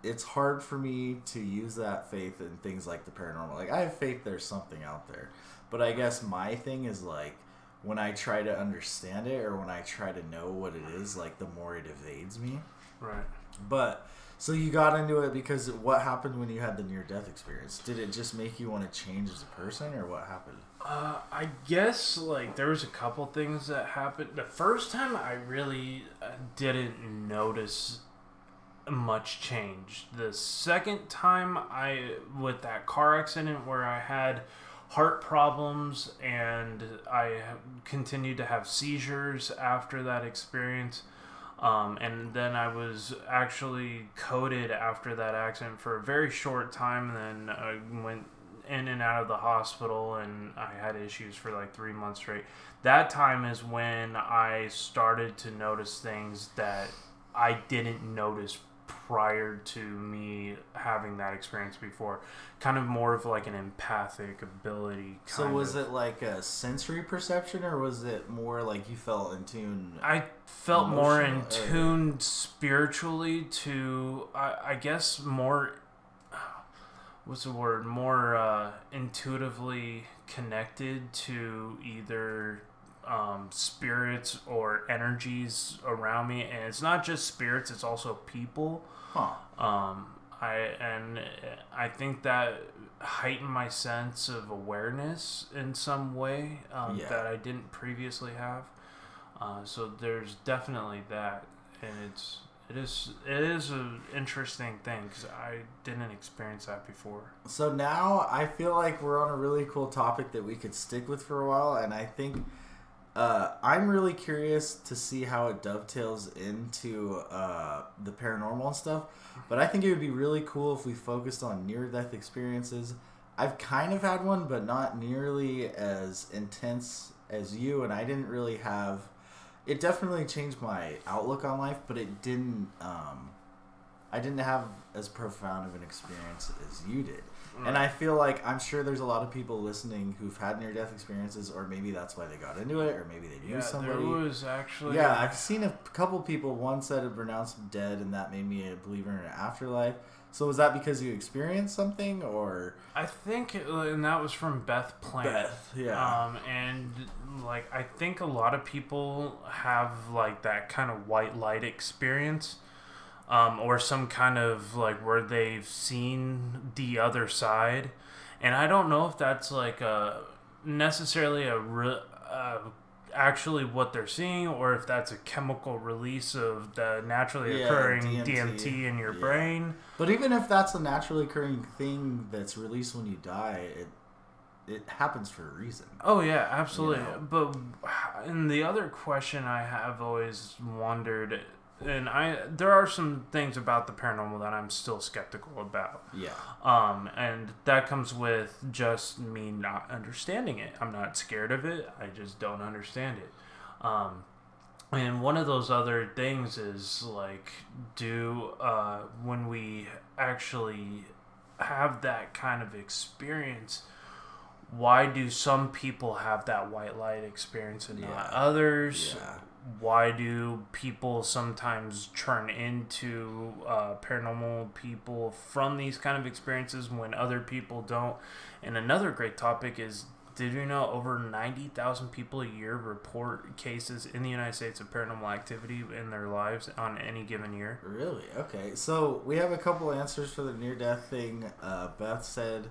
it's hard for me to use that faith in things like the paranormal. Like, I have faith there's something out there, but I guess my thing is, like, when I try to understand it or when I try to know what it is, like, the more it evades me. Right. But, so you got into it because what happened when you had the near-death experience? Did it just make you want to change as a person, or what happened? I guess, like, there was a couple things that happened. The first time I really didn't notice much change. The second time, with that car accident where I had heart problems and I continued to have seizures after that experience, and then I was actually coded after that accident for a very short time, and then I went in and out of the hospital, and I had issues for like 3 months straight. That time is when I started to notice things that I didn't notice prior to me having that experience before. Kind of more of like an empathic ability. So was it like a sensory perception, or was it more like you felt in tune? I felt more in emotional, tune spiritually to, I guess, more... What's the word? More intuitively connected to either spirits or energies around me, and it's not just spirits; it's also people. Huh. I think that heightened my sense of awareness in some way that I didn't previously have. So there's definitely that, and it is an interesting thing because I didn't experience that before. So now I feel like we're on a really cool topic that we could stick with for a while, and I think I'm really curious to see how it dovetails into the paranormal and stuff. But I think it would be really cool if we focused on near-death experiences. I've kind of had one, but not nearly as intense as you, and I didn't really have... It definitely changed my outlook on life, but it didn't... I didn't have as profound of an experience as you did. And I feel like I'm sure there's a lot of people listening who've had near-death experiences, or maybe that's why they got into it, or maybe they knew somebody. There was actually... Yeah, I've seen a couple people. One said it pronounced dead, and that made me a believer in an afterlife. So was that because you experienced something, or... I think, and that was from Beth Plant. Beth, yeah. And, like, I think a lot of people have, like, that kind of white light experience. Or some kind of, like, where they've seen the other side. And I don't know if that's, like, necessarily actually what they're seeing, or if that's a chemical release of the naturally occurring DMT in your brain. But even if that's a naturally occurring thing that's released when you die, it happens for a reason. Oh, yeah, absolutely. You know? But and the other question I have always wondered... And there are some things about the paranormal that I'm still skeptical about. Yeah. And that comes with just me not understanding it. I'm not scared of it. I just don't understand it. And one of those other things is like, when we actually have that kind of experience, why do some people have that white light experience and not others? Yeah. Why do people sometimes turn into paranormal people from these kind of experiences when other people don't? And another great topic is, did you know over 90,000 people a year report cases in the United States of paranormal activity in their lives on any given year? Really? Okay. So we have a couple answers for the near-death thing. Beth said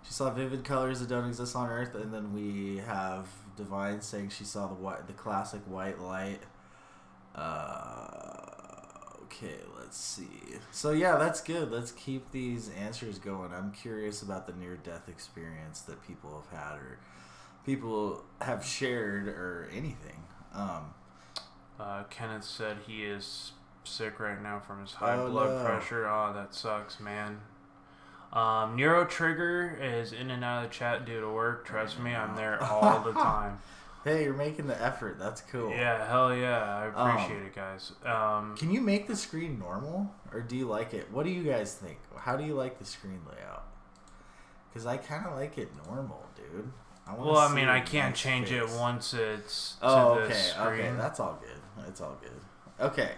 she saw vivid colors that don't exist on Earth, and then we have Divine saying she saw the classic white light. Okay, let's see. So yeah, that's good. Let's keep these answers going. I'm curious about the near-death experience that people have had, or people have shared, or anything. Kenneth said he is sick right now from his high blood pressure. Oh, that sucks, man. Neuro Trigger is in and out of the chat due to work. Trust me, I'm there all the time. Hey, you're making the effort. That's cool. Yeah, hell yeah. I appreciate it, guys. Can you make the screen normal, or do you like it? What do you guys think? How do you like the screen layout? Because I kind of like it normal, dude. I can't change it once it's to the screen. Okay, that's all good. It's all good. Okay.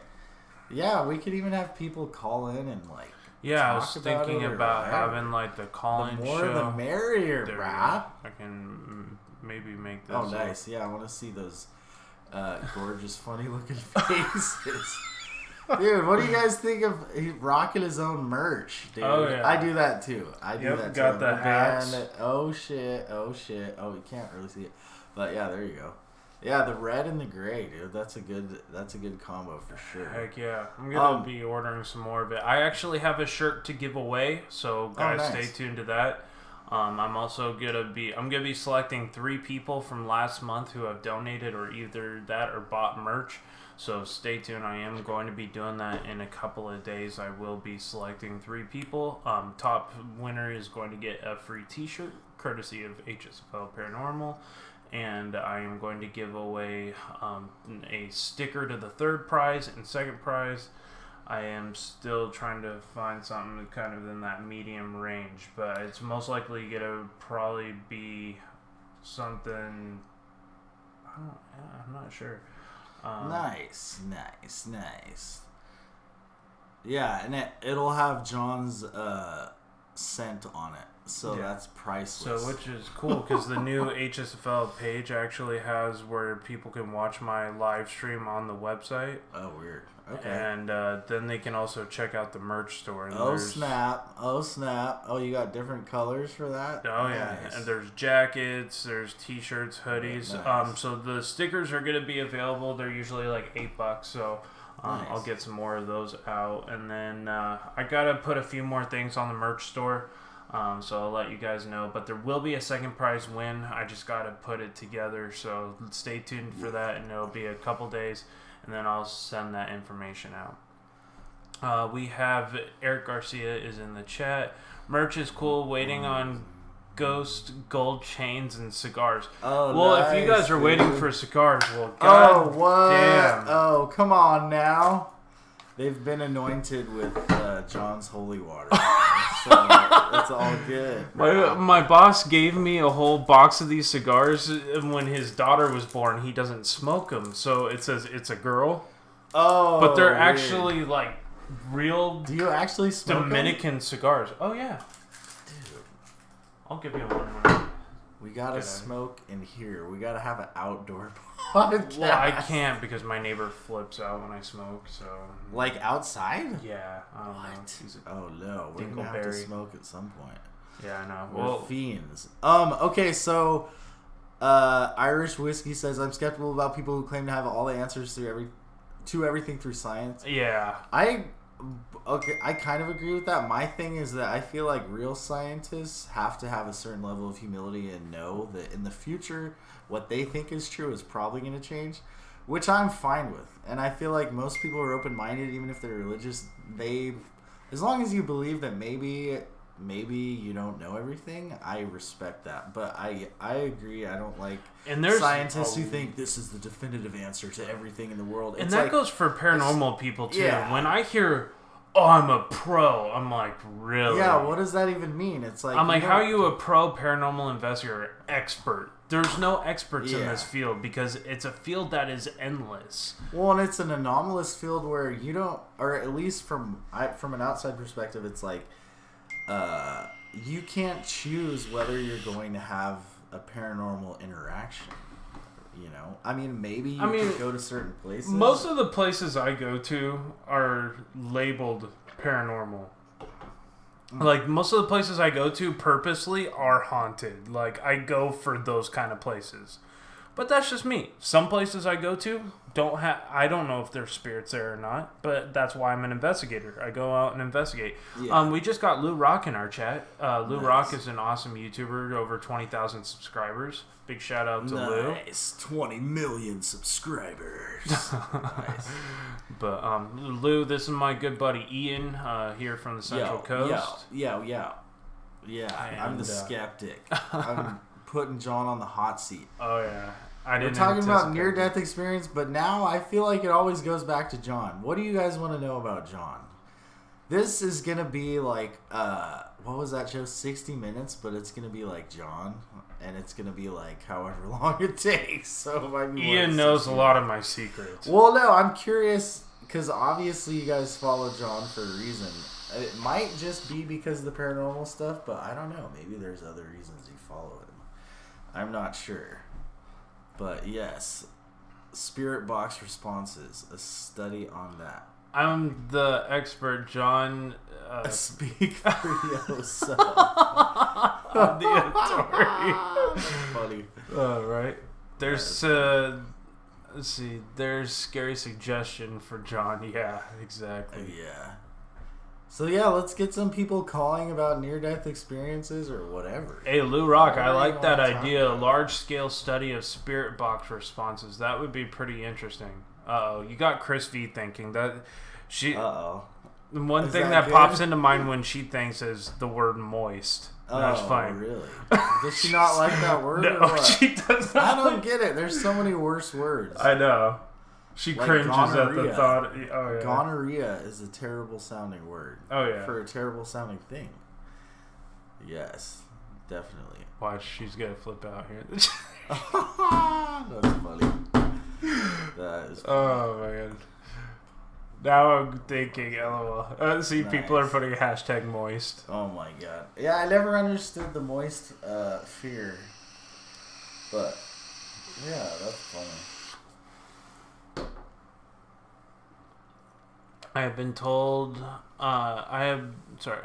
Yeah, we could even have people call in and, like, yeah, I was thinking about having, like, the call-in show. The more the merrier, brah. I can maybe make this. Oh, nice. Yeah, I want to see those gorgeous, funny-looking faces. Dude, what do you guys think of rocking his own merch, dude? Oh, yeah. I do that, too. I do that, too. Got the hats. Oh, shit. Oh, you can't really see it. But, yeah, there you go. Yeah, the red and the gray, dude. That's a good combo for sure. Heck yeah. I'm going to be ordering some more of it. I actually have a shirt to give away, so guys, stay tuned to that. I'm also going to be selecting 3 people from last month who have donated or either that or bought merch. So stay tuned. I am going to be doing that in a couple of days. I will be selecting 3 people. Top winner is going to get a free t-shirt courtesy of Hsfl Paranormal. And I am going to give away a sticker to the 3rd prize and 2nd prize. I am still trying to find something kind of in that medium range, but it's most likely going to probably be something. I'm not sure. Nice. Yeah, and it'll have John's scent on it. So that's priceless. So, which is cool because the new HSFL page actually has where people can watch my live stream on the website. Oh, weird. Okay. And then they can also check out the merch store. And snap. Oh, snap. Oh, you got different colors for that? Oh, yeah. Nice. And there's jackets, there's t-shirts, hoodies. Nice. So the stickers are going to be available. They're usually like $8. So nice. I'll get some more of those out. And then I got to put a few more things on the merch store. So I'll let you guys know, but there will be a second prize win. I just got to put it together, so stay tuned for that, and it'll be a couple days, and then I'll send that information out. We have Eric Garcia is in the chat. Merch is cool. Waiting on ghost gold chains and cigars. Oh, well, nice, if you guys are dude. waiting for cigars, well, god damn. Oh, come on now. They've been anointed with John's holy water. So it's all good. My boss gave me a whole box of these cigars when his daughter was born. He doesn't smoke them, so it says it's a girl. Oh, but they're weird. actually like real. Do you actually smoke Dominican cigars? Oh yeah, dude. I'll give you one. We gotta smoke in here. We gotta have an outdoor podcast. Well, I can't because my neighbor flips out when I smoke. So like outside? Yeah. I don't know. Oh no, we're gonna have to smoke at some point. Yeah, I know. We're fiends. Okay, so Irish Whiskey says I'm skeptical about people who claim to have all the answers to everything through science. Yeah. I kind of agree with that. My thing is that I feel like real scientists have to have a certain level of humility and know that in the future what they think is true is probably going to change, which I'm fine with. And I feel like most people are open-minded, even if they're religious. As long as you believe that maybe you don't know everything, I respect that. But I agree. I don't like scientists who think this is the definitive answer to everything in the world. And that goes for paranormal people too. Yeah. When I hear, "Oh, I'm a pro," I'm like, really? Yeah. What does that even mean? It's like I'm like, how are you a pro paranormal investigator expert? There's no experts in this field because it's a field that is endless. Well, and it's an anomalous field where you don't, or at least from an outside perspective, it's like. You can't choose whether you're going to have a paranormal interaction. You know, I mean, maybe you can go to certain places. Most of the places I go to are labeled paranormal. Like, most of the places I go to purposely are haunted. Like, I go for those kind of places. But that's just me. Some places I go to I don't know if there's spirits there or not, but that's why I'm an investigator. I go out and investigate. Yeah. We just got Lou Rock in our chat. Lou Rock is an awesome YouTuber, over 20,000 subscribers. Big shout out to Lou. Nice, 20 million subscribers. Nice. But Lou, this is my good buddy Ian here from the Central Coast. Yeah. And I'm the skeptic. I'm putting John on the hot seat. Oh yeah. We're talking about near-death experience, but now I feel like it always goes back to John. What do you guys want to know about John? This is going to be like, what was that show? 60 Minutes, but it's going to be like John, and it's going to be like however long it takes. So it might be Ian knows a lot of my secrets. Well, no, I'm curious, because obviously you guys follow John for a reason. It might just be because of the paranormal stuff, but I don't know. Maybe there's other reasons you follow him. I'm not sure. But yes, spirit box responses, a study on that. I'm the expert, John. Speak for yourself. The authority. Funny. Right. There's let's see. There's scary suggestion for John. Yeah, exactly. Yeah. So yeah, let's get some people calling about near-death experiences or whatever. Hey, Lou Rock, I like that idea. A large-scale study of spirit box responses. That would be pretty interesting. Uh-oh, you got Chris V thinking that she. Uh-oh. One thing that pops into mind when she thinks is the word moist. That's fine. Really? Does she not like that word? No, she does not. I don't get it. There's so many worse words. I know. She like cringes gonorrhea. At the thought. Oh, yeah. Gonorrhea is a terrible sounding word. Oh, yeah. For a terrible sounding thing. Yes, definitely. Watch, she's going to flip out here. That's funny. That is funny. Oh, my God. Now I'm thinking, LOL. See, Nice. people are putting hashtag moist. Oh my god. Yeah, I never understood the moist fear. But, yeah, that's funny. I have been told, I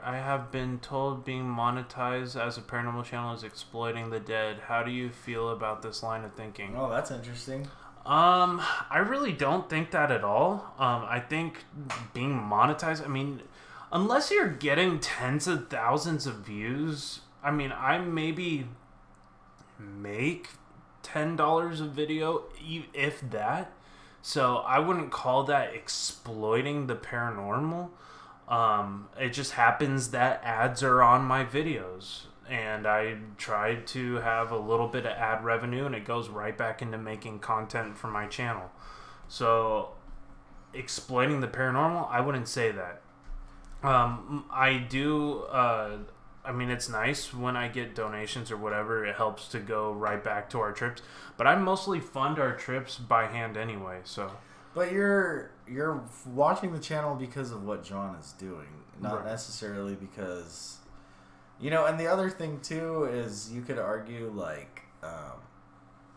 have been told being monetized as a paranormal channel is exploiting the dead. How do you feel about this line of thinking? Oh, that's interesting. I really don't think that at all. I think being monetized, I mean, unless you're getting tens of thousands of views, I mean, I maybe make $10 a video, if that. So I wouldn't call that exploiting the paranormal. It just happens that ads are on my videos. And I tried to have a little bit of ad revenue, and it goes right back into making content for my channel. So, exploiting the paranormal, I wouldn't say that. I do, I mean, it's nice when I get donations or whatever. It helps to go right back to our trips. But I mostly fund our trips by hand anyway, so... But you're watching the channel because of what John is doing, not Right. necessarily because... You know, and the other thing, too, is you could argue, like,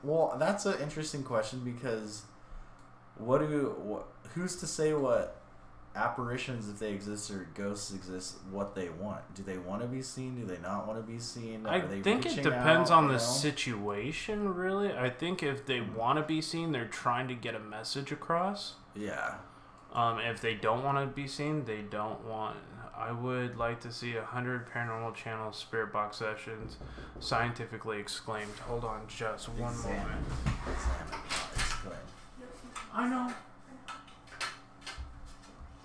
well, that's an interesting question because who's to say what apparitions, if they exist, or ghosts exist, what they want? Do they want to be seen? Do they not want to be seen? I Are they think it reaching depends out, on you the know? situation, really. I think if they want to be seen, they're trying to get a message across. Yeah. If they don't want to be seen, they don't want... I would like to see 100 paranormal channel spirit box sessions scientifically exclaimed. Hold on just one moment. I know.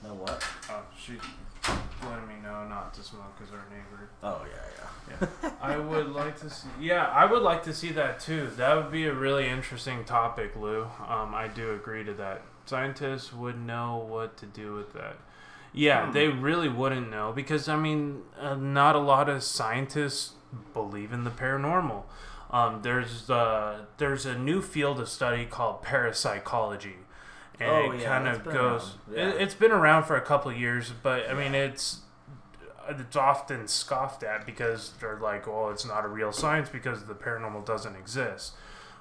No what? Oh, she's letting me know not to smoke as our neighbor. Oh, yeah. Yeah. I would like to see... Yeah, I would like to see that too. That would be a really interesting topic, Lou. I do agree to that. Scientists would know what to do with that. Yeah, they really wouldn't know because, I mean, not a lot of scientists believe in the paranormal. There's a new field of study called parapsychology. And it kind of goes... It's been around for a couple of years, but, I mean, it's often scoffed at because they're like, oh, it's not a real science because the paranormal doesn't exist.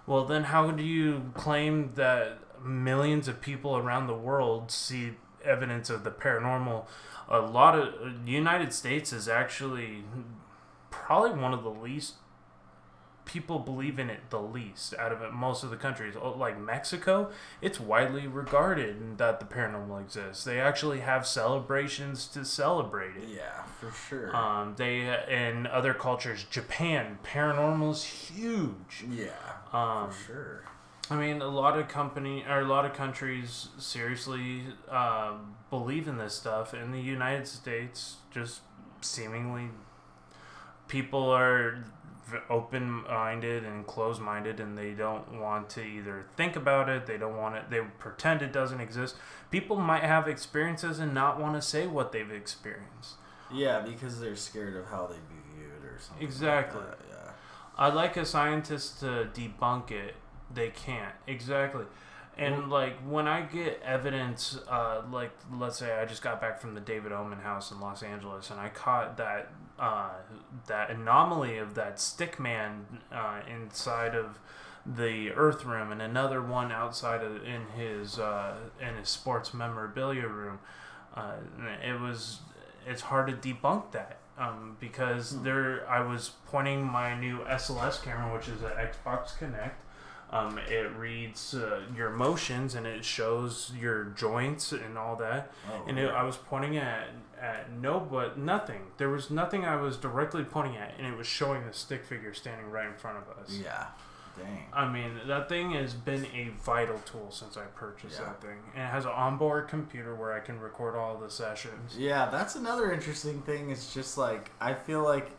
Well, then how do you claim that millions of people around the world see evidence of the paranormal? A lot of United States is actually probably one of the least people believe in it the least out of most of the countries. Like Mexico, it's widely regarded that the paranormal exists. They actually have celebrations to celebrate it. Yeah, for sure. They in other cultures, Japan, paranormal's huge. Yeah, for sure. I mean, a lot of countries seriously believe in this stuff. In the United States, just seemingly, people are open-minded and closed-minded, and they don't want to either think about it. They don't want it. They pretend it doesn't exist. People might have experiences and not want to say what they've experienced. Yeah, because they're scared of how they'd be viewed or something. Exactly. Like that, yeah. I'd like a scientist to debunk it. They can't. Exactly. And, like, when I get evidence, like, let's say I just got back from the David Oman house in Los Angeles, and I caught that anomaly of that stick man inside of the Earth room, and another one outside of in his sports memorabilia room. It's hard to debunk that. Because I was pointing my new SLS camera, which is an Xbox Connect. It reads your motions and it shows your joints and all that. I was pointing at nothing. There was nothing I was directly pointing at, and it was showing the stick figure standing right in front of us. Yeah. Dang. I mean, that thing has been a vital tool since I purchased that thing. And it has an onboard computer where I can record all the sessions. Yeah, that's another interesting thing. It's just like, I feel like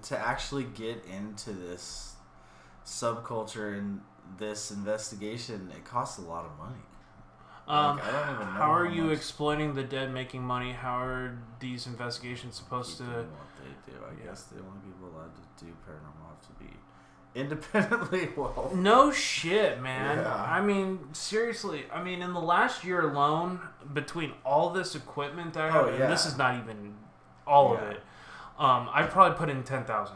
to actually get into this subculture and this investigation, it costs a lot of money. I don't even know how are you much exploiting the dead making money? How are these investigations supposed to... doing what they do. I guess the only people allowed to do paranormal have to be independently well. No shit, man. Yeah. I mean, seriously. I mean, in the last year alone, between all this equipment I have, and this is not even all of it, I probably put in $10,000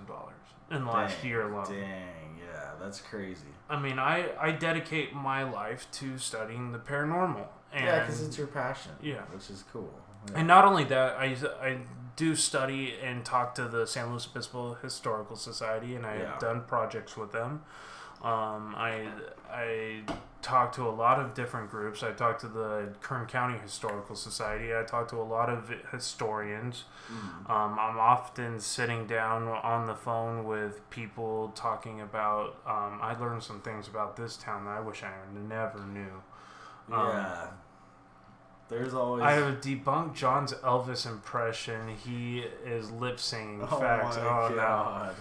in the last year alone. Dang, yeah, that's crazy. I mean, I dedicate my life to studying the paranormal. And, Yeah, because it's your passion. Yeah. Which is cool. Yeah. And not only that, I do study and talk to the San Luis Obispo Historical Society, and I've done projects with them. I talk to a lot of different groups. I talk to the Kern County Historical Society. I talk to a lot of historians. I'm often sitting down on the phone with people talking about, I learned some things about this town that I wish I never knew. Yeah. There's always... I have debunked John's Elvis impression. He is lip singing facts. My God.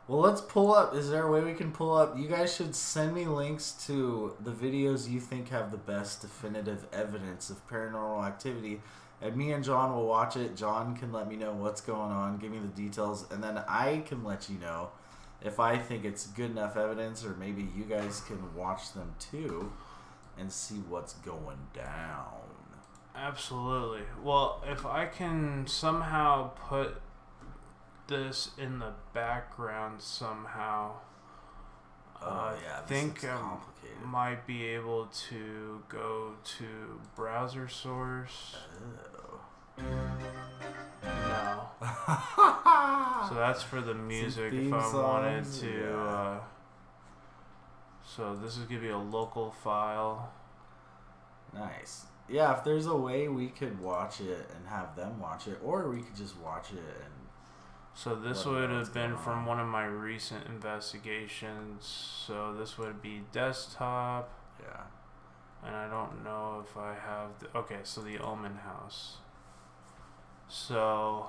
Well, let's pull up. Is there a way we can pull up? You guys should send me links to the videos you think have the best definitive evidence of paranormal activity. And me and John will watch it. John can let me know what's going on, give me the details, and then I can let you know if I think it's good enough evidence, or maybe you guys can watch them too and see what's going down. Absolutely. Well, if I can somehow put this in the background somehow, I think I might be able to go to browser source. No. So that's for the music if I wanted to. So this is going to be a local file. Nice. Yeah, if there's a way we could watch it and have them watch it, or we could just watch it and... So this would have been from one of my recent investigations. So this would be desktop. Yeah. And I don't know if I have... okay, so the Omen House. So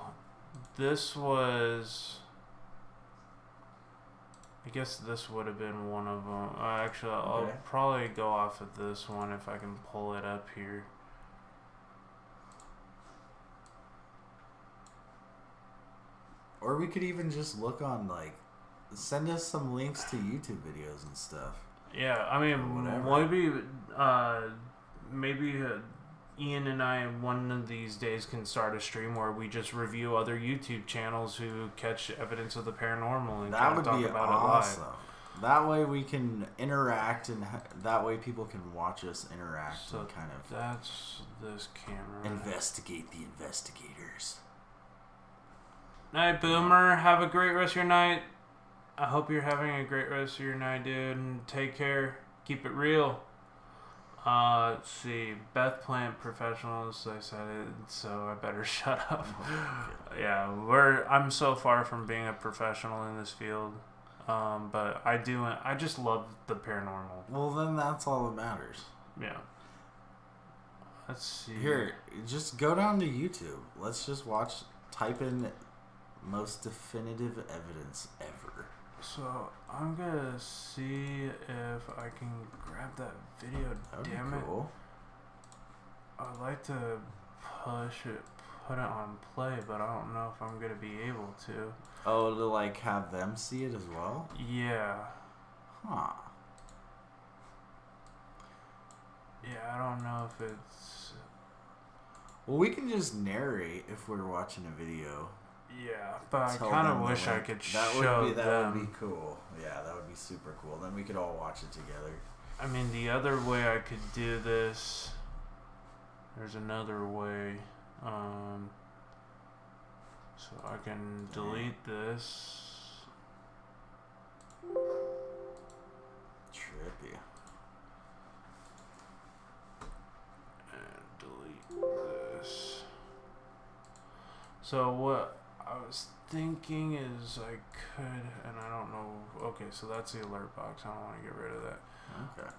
this was... I guess this would have been one of them. Actually, I'll probably go off of this one if I can pull it up here. Or we could even just look on, like, send us some links to YouTube videos and stuff. Yeah, I mean, maybe Ian and I one of these days can start a stream where we just review other YouTube channels who catch evidence of the paranormal and that would talk be about awesome. It live. That way we can interact, and that way people can watch us interact and kind of... That's this camera. Investigate the investigators. Night, Boomer. Have a great rest of your night. I hope you're having a great rest of your night, dude. And take care. Keep it real. Let's see. Beth Plant Professionals. I said it, so I better shut up. Yeah, I'm so far from being a professional in this field. But I just love the paranormal. Well, then that's all that matters. Yeah. Let's see. Here, just go down to YouTube. Let's just type in most definitive evidence ever. So I'm gonna see if I can grab that video. Damn it! Cool. I'd like to put it on play, but I don't know if I'm gonna be able to. Oh, to like have them see it as well? Yeah. Huh. Yeah, I don't know if it's... Well, we can just narrate if we're watching a video. Yeah, but I kind of wish I could show them. That would be cool. Yeah, that would be super cool. Then we could all watch it together. I mean, the other way I could do this... There's another way. So I can delete this. Trippy. And delete this. So what I was thinking is I could, and I don't know. Okay, so that's the alert box. I don't want to get rid of that. Okay.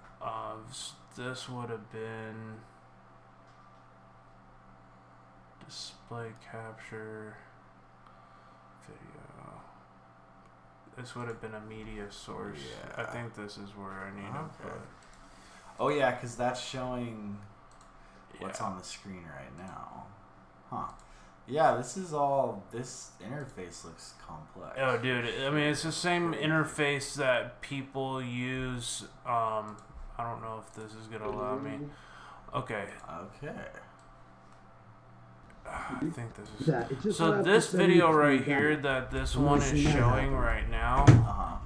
This would have been display capture video. This would have been a media source. Yeah. I think this is where I need to put. Oh yeah, because that's showing what's on the screen right now. Huh. Yeah, this interface looks complex. Oh, dude. I mean, it's the same interface that people use. I don't know if this is going to allow me. Okay. I think this is... So this video right here that this one is showing right now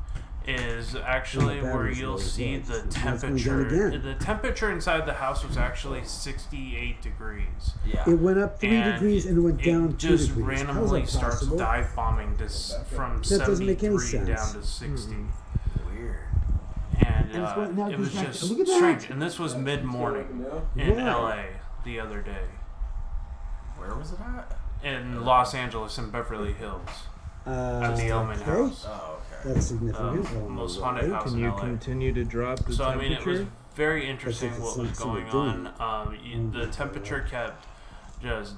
is actually where you'll see the temperature. The temperature inside the house was actually 68 degrees. Yeah. It went up 3 degrees and it went down 2 degrees. It just randomly starts dive bombing from 73 down to 60. Weird. And it was just strange. And this was mid-morning in LA the other day. Where was it at? In Los Angeles in Beverly Hills. At the Elman House. Oh, That's significant. Most haunted house in LA. Continue to drop the So, I temperature? mean, it was very interesting what was going on. The temperature kept just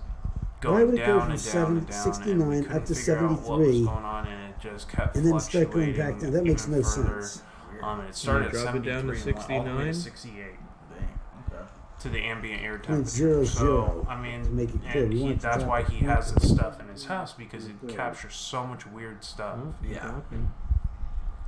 going down and down and down. 69 and we couldn't up to figure out what was 73, going on, and it just kept and then start going fluctuating back down. That makes even no further. sense. It started at drop it 73 down to and went all the way to 69? 68 okay. to the ambient air Point temperature. zero So, zero, I mean, to make it clear, and we want to that's drop why it he has down. this stuff in his house, because it captures so much weird stuff. Yeah.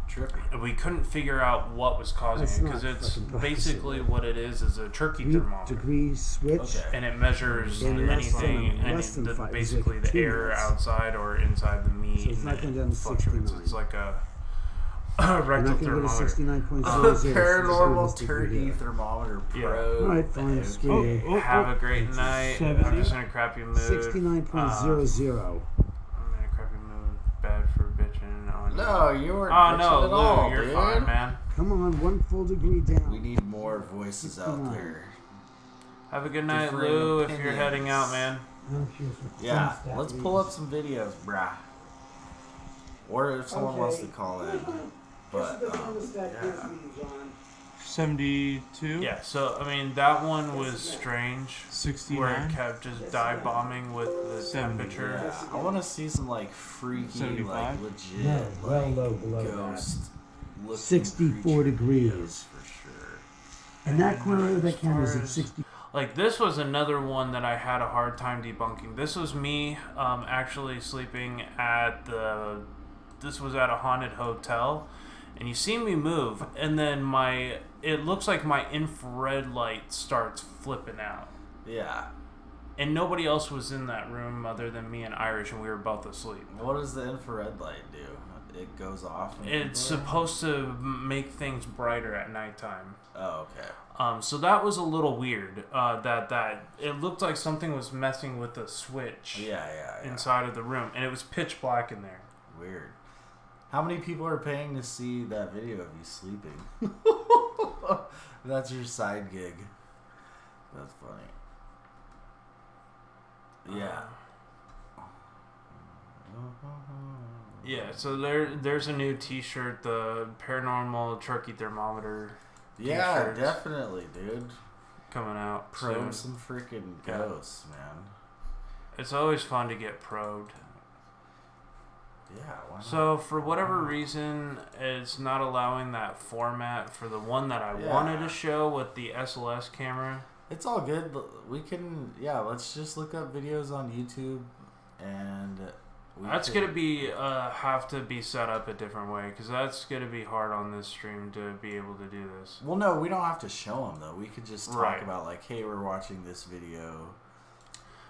Trippy. And we couldn't figure out what was causing That's it, because not it's fucking basically possible. what it is a turkey thermometer. Degree switch. Okay. And it measures And anything, less than five, basically it's like the 2 air minutes. outside or inside the meat. So it's not going down to fluctuates. 69. It's like a We're rectal not going to go to thermometer. 69.00. Paranormal turkey thermometer Yeah. pro. Alright, fine, screw you. Have a great night. I'm just in a crappy mood. 69.00. I'm in a crappy mood. Bad for bitching. No, you weren't Oh no, bitching at Lou, all, you're dude. fine, man. Come on, 1 full degree down. We need more voices out 69. there. Have a good night, Differing Lou. If you're opinions. heading out, man. Yeah, let's pull up some videos, brah. Or if someone wants to call in. But, yeah. 72? Yeah, so I mean that one was strange, where it 69? kept just dive bombing with the 70, temperature. Yeah, I want to see some, like, freaky, 75? like, legit, No, well like, low below ghost looking 64 creature degrees. videos, for sure. And that corner of that As camera is far at as- 60. Like this was another one that I had a hard time debunking. This was me actually sleeping at this was at a haunted hotel, and you see me move, and then it looks like my infrared light starts flipping out. Yeah. And nobody else was in that room other than me and Irish, and we were both asleep. What does the infrared light do? It goes off? when It's people are- supposed to make things brighter at nighttime. Oh, okay. So that was a little weird. That it looked like something was messing with the switch Yeah. inside of the room, and it was pitch black in there. Weird. How many people are paying to see that video of you sleeping? That's your side gig. That's funny. Yeah. Yeah. So there's a new T-shirt, the Paranormal Turkey Thermometer. Yeah, T-shirts definitely, dude. coming out. Probe soon. some freaking Yeah. ghosts, man. It's always fun to get probed. Yeah, why not? So for whatever reason, it's not allowing that format for the one that I Yeah. wanted to show with the SLS camera. It's all good. We can, let's just look up videos on YouTube and That's gonna be have to be set up a different way, because that's gonna be hard on this stream to be able to do this. Well, no, we don't have to show them though. We could just talk Right. about like, hey, we're watching this video.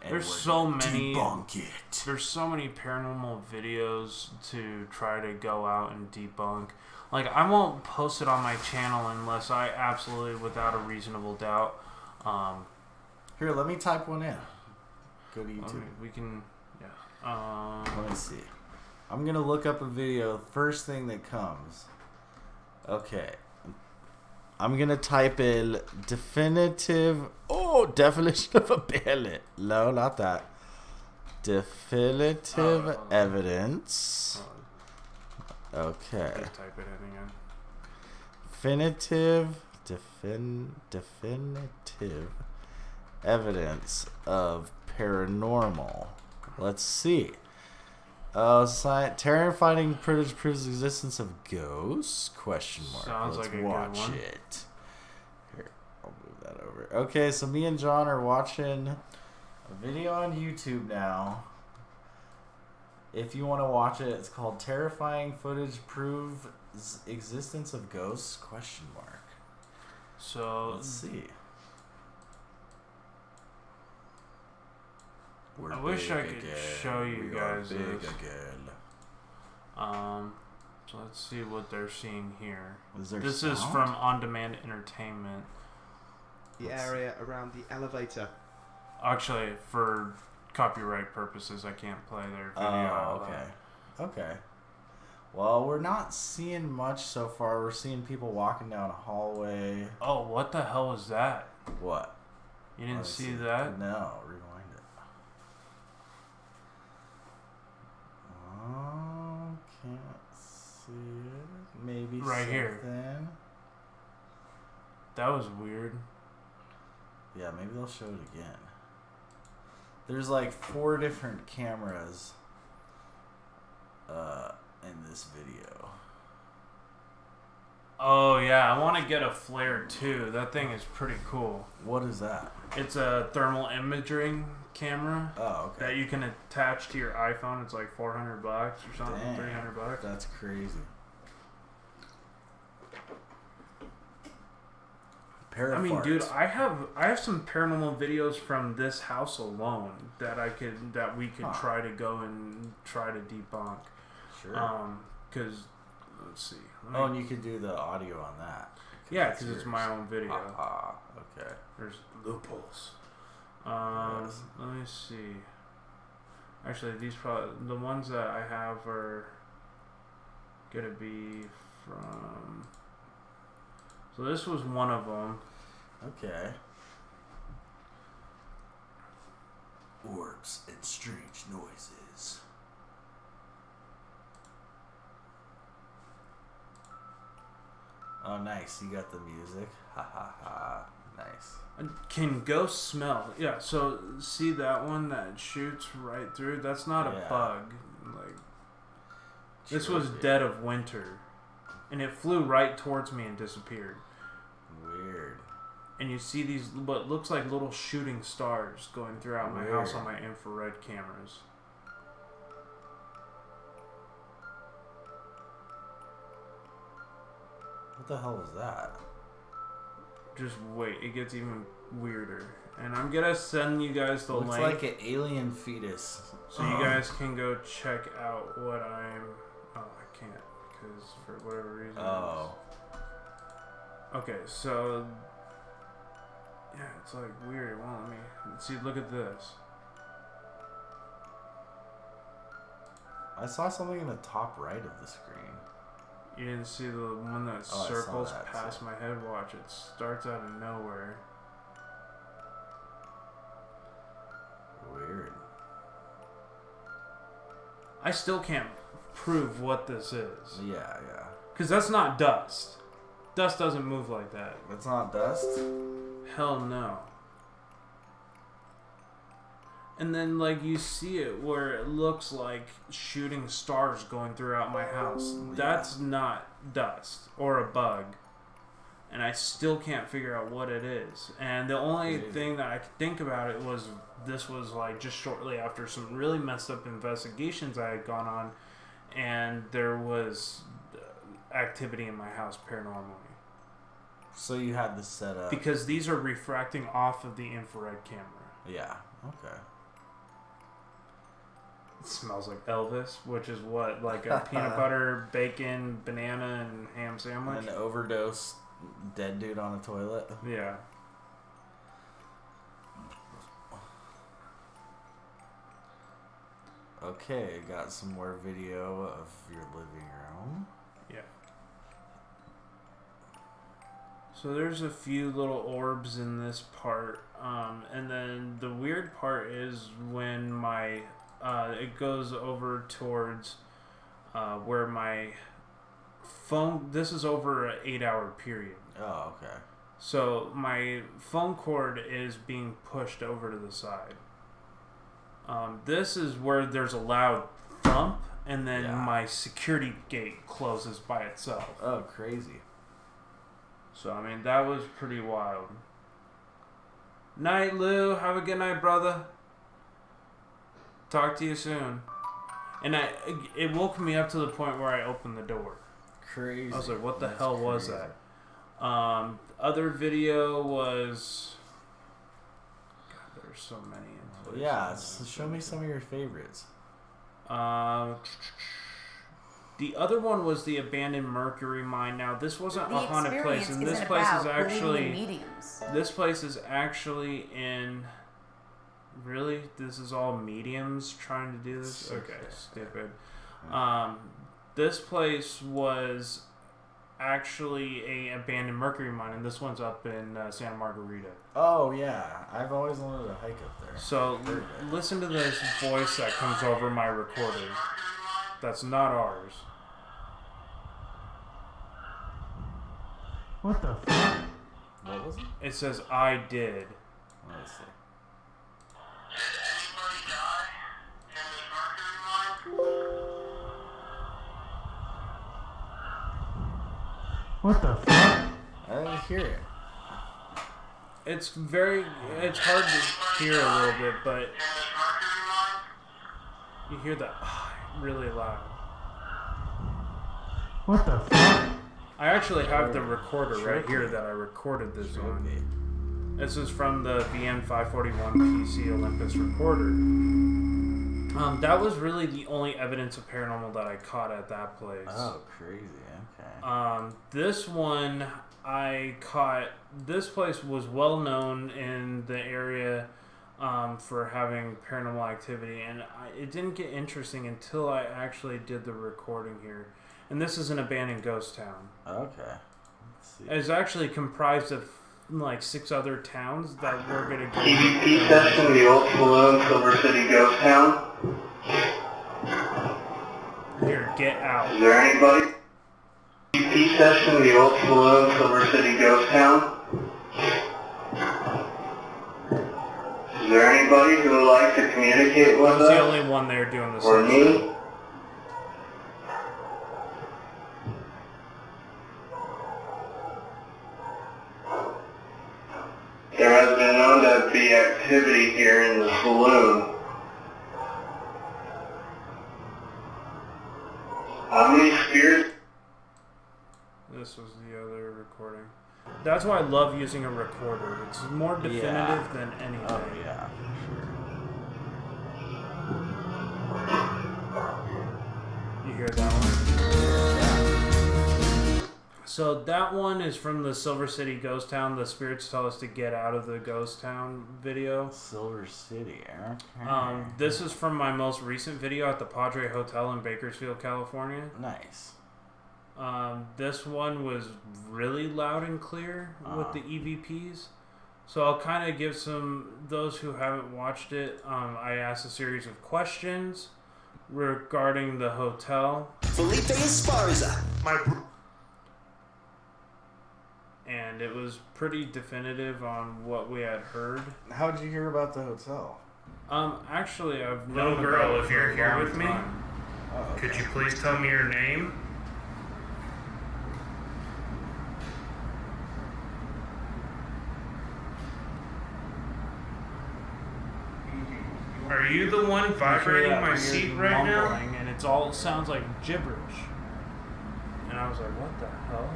And There's we're so gonna many- debunk it. There's so many paranormal videos to try to go out and debunk. Like, I won't post it on my channel unless I absolutely, without a reasonable doubt. Here, let me type one in. Go to YouTube. We can, yeah. Let me see. I'm gonna look up a video. First thing that comes. Okay. I'm gonna type in definition of a belly. No, not that. Definitive evidence. Okay. Just type it in again. Definitive evidence of paranormal. Let's see. Terrifying footage proves the existence of ghosts? Question mark. Sounds Let's like a good watch one. it. Here, I'll move that over. Okay, so me and John are watching a video on YouTube now. If you want to watch it, it's called Terrifying Footage Proves Existence of Ghosts? ? So Let's see. I wish I could show you guys big this. again. So let's see what they're seeing here. This is from On Demand Entertainment. The area around the elevator. Actually, for copyright purposes, I can't play their video. Oh, okay. Okay. Well, we're not seeing much so far. We're seeing people walking down a hallway. Oh, what the hell is that? What? You didn't see that? No, rewind it. Oh, can't see it. Maybe right here. Then. That was weird. Yeah, maybe they'll show it again. There's like 4 different cameras in this video. Oh yeah, I want to get a flare too. That thing is pretty cool. What is that? It's a thermal imaging camera Oh, okay. that you can attach to your iPhone. It's like $400 or something, Dang. $300. That's crazy. I mean, dude, I have some paranormal videos from this house alone that we could try to go and try to debunk. Sure. Because let's see. And you could do the audio on that. Yeah, because it's my own video. Okay. There's loopholes. Yes. Let me see. Actually, the ones that I have are gonna be from. So this was one of them. Okay. Orbs and strange noises. Oh, nice. You got the music. Ha ha ha. Nice. Can ghosts smell? Yeah, so see that one that shoots right through? That's not a bug. Like this was dead of winter. And it flew right towards me and disappeared. Weird. And you see these what looks like little shooting stars going throughout my house on my infrared cameras. What the hell was that? Just wait, it gets even weirder. And I'm gonna send you guys the Looks link. like an alien fetus. So you guys can go check out what I'm... Oh, I can't, because for whatever reason... Oh. Okay, so... Yeah, it's like weird. It won't let me... See, look at this. I saw something in the top right of the screen. You didn't see the one that Oh, I saw circles that, past too. my head? Watch, it starts out of nowhere. Weird. I still can't prove what this is. Yeah, yeah. Because that's not dust. Dust doesn't move like that. That's not dust? Hell no. And then, like, you see it where it looks like shooting stars going throughout my house. That's not dust or a bug. And I still can't figure out what it is. And the only thing that I could think about it was this was, like, just shortly after some really messed up investigations I had gone on. And there was activity in my house paranormally. So you had this set up. Because these are refracting off of the infrared camera. Yeah, okay. It smells like Elvis, which is what, like a peanut butter, bacon, banana, and ham sandwich? An overdose dead dude on a toilet. Yeah. Okay, got some more video of your living room. Yeah. So there's a few little orbs in this part. And then the weird part is when my... it goes over towards where my phone... This is over an 8-hour period. Oh, okay. So my phone cord is being pushed over to the side. This is where there's a loud thump, and then my security gate closes by itself. Oh, crazy. So, I mean, that was pretty wild. Night, Lou. Have a good night, brother. Talk to you soon. And it woke me up to the point where I opened the door. Crazy. I was like, what the That's hell was crazy. that? Other video was... God, there's so many. Yeah, so show me some of your favorites. The other one was the abandoned mercury mine. Now, this wasn't a haunted place, and this isn't place is about believing actually... in mediums. This place is actually in... Really? This is all mediums trying to do this? Okay, stupid. This place was actually a abandoned mercury mine, and this one's up in Santa Margarita. Oh, yeah. I've always wanted to hike up there. So, listen to this voice that comes over my recorder. That's not ours. What the fuck? What was it? It says, I did. Let's see. What the fuck? I didn't hear it. It's hard to hear a little bit, but you hear that really loud. What the fuck? I actually have the recorder right here that I recorded this on. This is from the VN541 PC Olympus recorder. That was really the only evidence of paranormal that I caught at that place. Oh, crazy. Okay. This one I caught. This place was well known in the area for having paranormal activity, and it didn't get interesting until I actually did the recording here. And this is an abandoned ghost town. Okay. Let's see. It's actually comprised of like 6 other towns that we're gonna go. EVP session, the old saloon, Silver City Ghost Town. Here, get out. Is there anybody? EVP session, the old saloon, Silver City Ghost Town. Is there anybody who would like to communicate with I was the us only one there doing this. or me? There has been known to be activity here in the saloon. How many spirits? This was the other recording. That's why I love using a recorder. It's more definitive than anything. Oh, yeah. You hear that one? So that one is from the Silver City Ghost Town. The spirits tell us to get out of the ghost town video. Silver City, okay. This is from my most recent video at the Padre Hotel in Bakersfield, California. Nice. This one was really loud and clear with the EVPs. So I'll kind of give those who haven't watched it, I asked a series of questions regarding the hotel. Felipe Esparza. And it was pretty definitive on what we had heard. How'd you hear about the hotel? Actually, I've Little known girl, about it if for you're a here long with me, time. Oh, okay. could you please tell me your name? Are you the one You hear vibrating that my weird seat right now? mumbling, and it sounds like gibberish. And I was like, what the hell?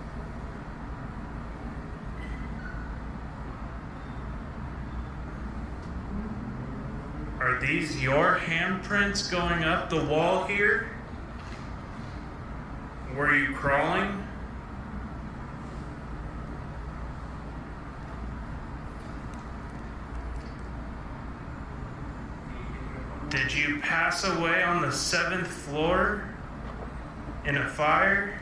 Are these your handprints going up the wall here? Were you crawling? Did you pass away on the 7th floor in a fire?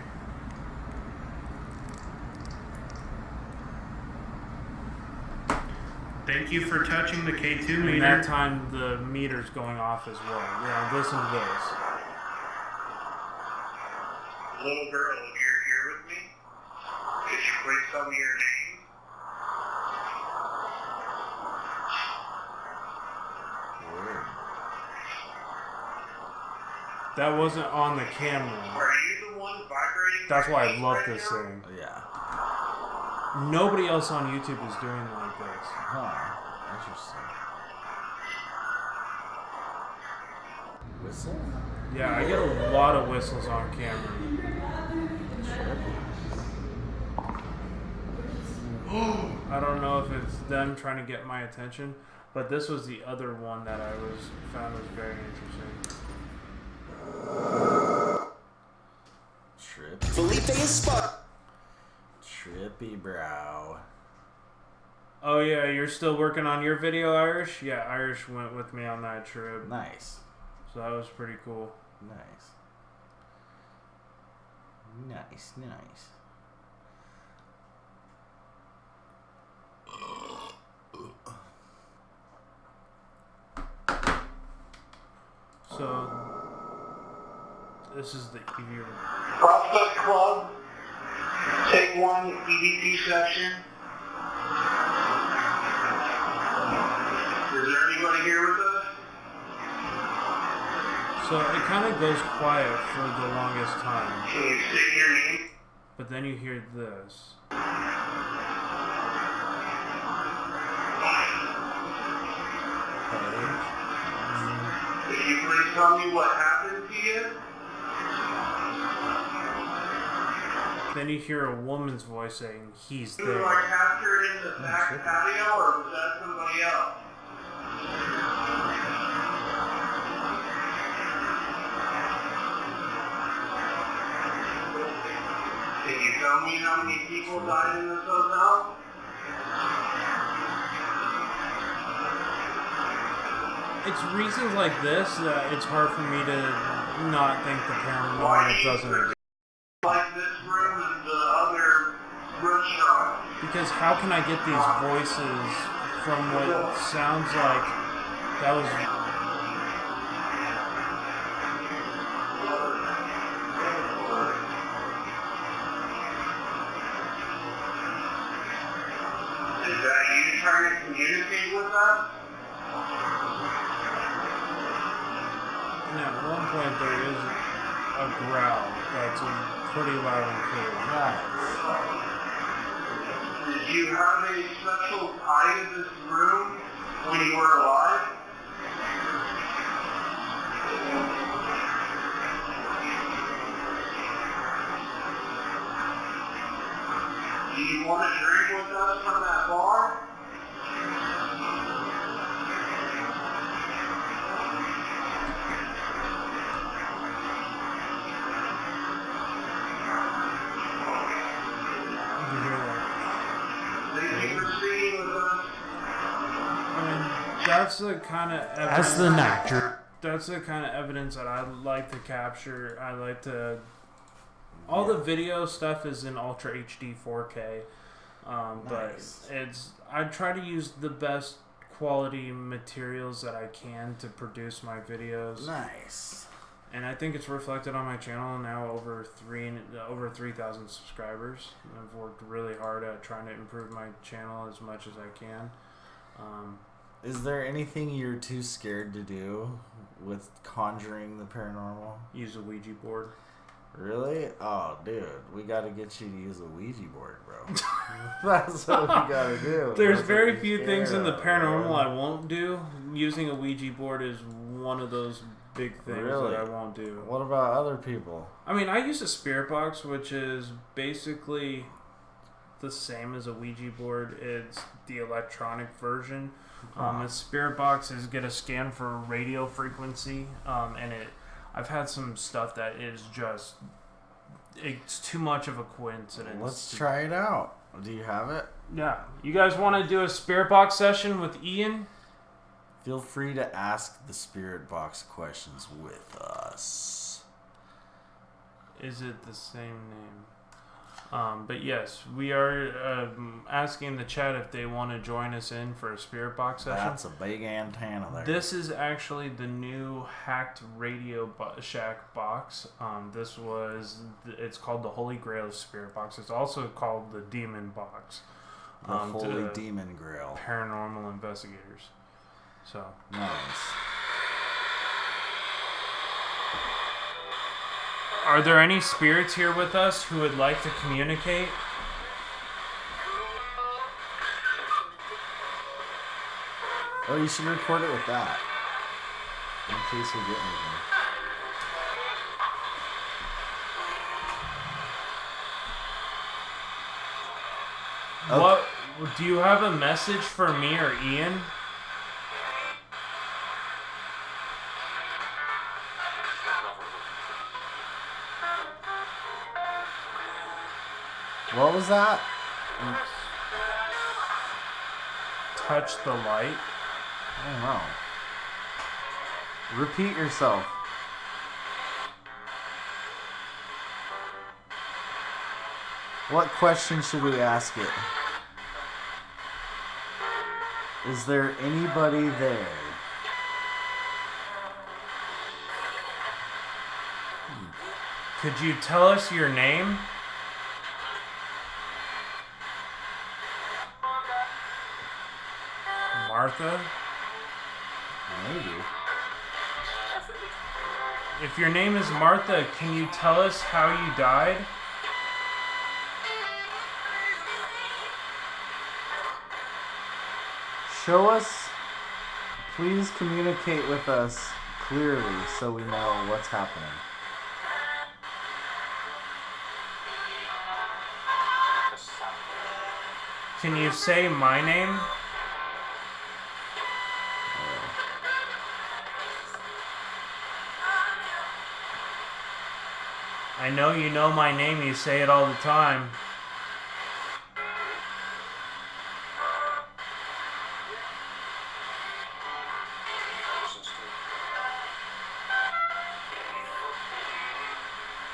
Thank you for touching the K2 And meter. that time the meter's going off as well. Yeah, listen to this. Little girl, if you're here with me, could you please tell me your name? Weird. That wasn't on the camera. Are you the one vibrating? That's my why I seat love right this now? thing. Yeah. Nobody else on YouTube is doing like this. Huh. Interesting. Whistle? Yeah, I get a lot of whistles on camera. I don't know if it's them trying to get my attention, but this was the other one that I found was very interesting. Trippy. Felipe is Trippy, bro. Oh yeah, you're still working on your video, Irish? Yeah, Irish went with me on that trip. Nice. So that was pretty cool. Nice. Nice, nice. So this is the easier. Prospect Club, take one, EVP section. Is there anybody here with us? So it kind of goes quiet for the longest time, Can you state your name? but then you hear this. Can you please tell me what happened to you? Then you hear a woman's voice saying, "He's You were there." captured in the back patio, or was that somebody else? Can you tell me how many people died in this hotel? It's reasons like this that it's hard for me to not think the Why paranormal do you doesn't exist. like this room and the other restaurant? Because how can I get these voices from what sounds like that was... Is that you trying to communicate with us? And at one point there is a growl that's pretty loud and clear. Did you have a special tie to this room when you were alive? Do you want to drink with us from that bar? You hear that? Thank you for speaking with us. I mean, that's the kind of evidence. That's the night. That's the kind of evidence that I like to capture. I like to. All the video stuff is in Ultra HD 4K, but I try to use the best quality materials that I can to produce my videos. Nice. And I think it's reflected on my channel now. Over 3,000 subscribers. I've worked really hard at trying to improve my channel as much as I can. Is there anything you're too scared to do with conjuring the paranormal? Use a Ouija board. Really? Oh, dude, we gotta get you to use a Ouija board, bro. That's what we gotta do. There's That's very what few we're things in the scared of, paranormal bro. I won't do. Using a Ouija board is one of those big things Really? that I won't do. What about other people? I mean, I use a spirit box, which is basically the same as a Ouija board. It's the electronic version. A spirit box is get a scan for radio frequency, and I've had some stuff that is just, it's too much of a coincidence. Let's try it out. Do you have it? Yeah. You guys want to do a spirit box session with Ian? Feel free to ask the spirit box questions with us. Is it the same name? But yes, we are asking the chat if they want to join us in for a spirit box session. That's a big antenna there. This is actually the new hacked Radio Shack box. It's called the Holy Grail Spirit Box. It's also called the Demon Box. the Holy Demon Grail. Paranormal investigators. So Nice. are there any spirits here with us who would like to communicate? Oh, you should record it with that. In case we get anything. What do you have a message for me or Ian? What was that? Touch the light. I don't know. Repeat yourself. What question should we ask it? Is there anybody there? Could you tell us your name? Martha? Maybe. If your name is Martha, can you tell us how you died? Show us. Please communicate with us clearly so we know what's happening. Can you say my name? I know you know my name, you say it all the time.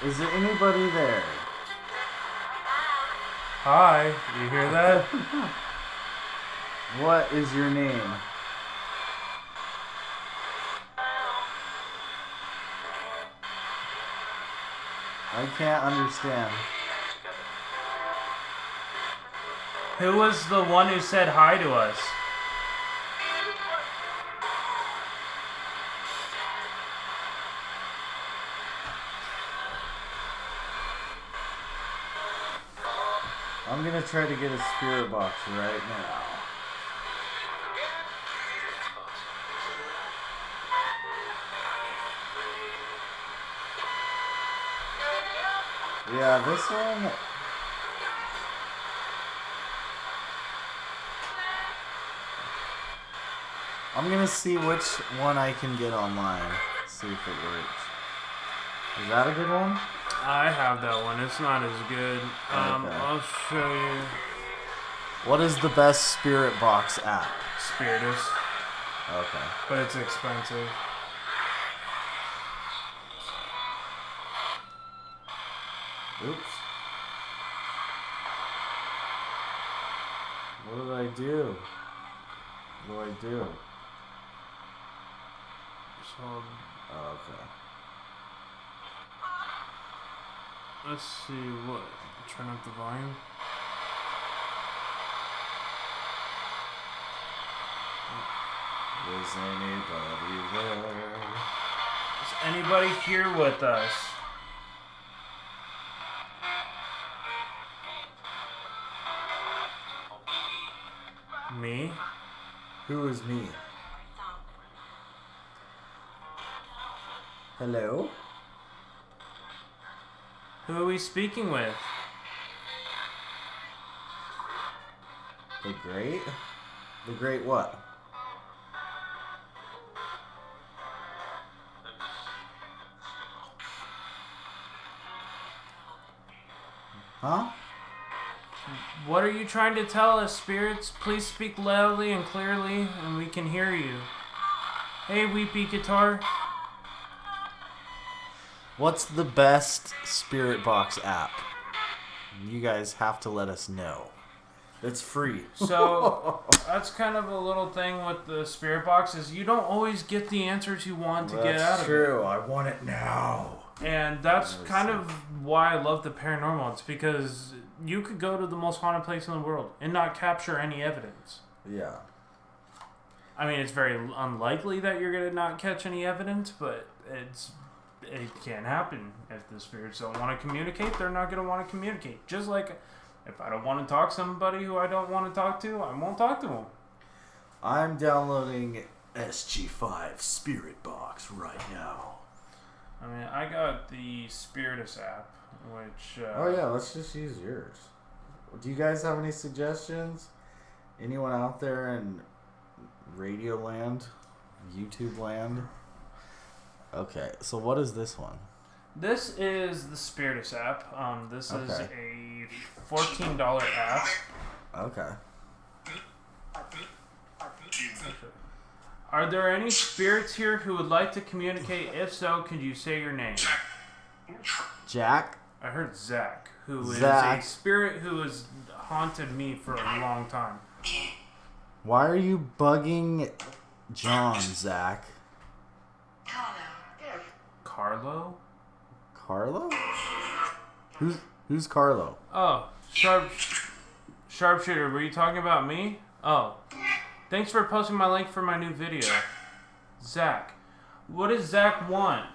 Is there anybody there? Hi, you hear that? What is your name? I can't understand. Who was the one who said hi to us? I'm gonna try to get a spirit box right now. Yeah, this one. I'm gonna see which one I can get online. See if it works. Is that a good one? I have that one. It's not as good. Okay. I'll show you. What is the best spirit box app? Spiritus, Okay. but it's expensive. Oops. What did I do? What do I do? So Oh, okay. let's see what. Turn up the volume. Is anybody there? Is anybody here with us? Me? Who is me? Hello? Who are we speaking with? The Great? The Great what? Huh? What are you trying to tell us, spirits? Please speak loudly and clearly, and we can hear you. Hey, Weepy Guitar. What's the best spirit box app? You guys have to let us know. It's free. So, that's kind of a little thing with the spirit box is you don't always get the answers you want to get out of it. That's true. I want it now. And that's kind of why I love the paranormal. It's because you could go to the most haunted place in the world and not capture any evidence. Yeah. I mean, it's very unlikely that you're going to not catch any evidence, but it can happen. If the spirits don't want to communicate, they're not going to want to communicate. Just like if I don't want to talk to somebody who I don't want to talk to, I won't talk to them. I'm downloading SG5 Spirit Box right now. I mean, I got the Spiritus app, which... Oh yeah, let's just use yours. Do you guys have any suggestions? Anyone out there in Radio Land? YouTube Land? Okay, so what is this one? This is the Spiritus app. This is Okay. a $14 app. Okay. Are there any spirits here who would like to communicate? If so, could you say your name? Jack? I heard Zach, who is Zach. a spirit who has haunted me for a long time. Why are you bugging John, Zach? Carlo? Carlo? Who's Carlo? Oh, Sharpshooter, were you talking about me? Oh. Thanks for posting my link for my new video. Zach. What does Zach want?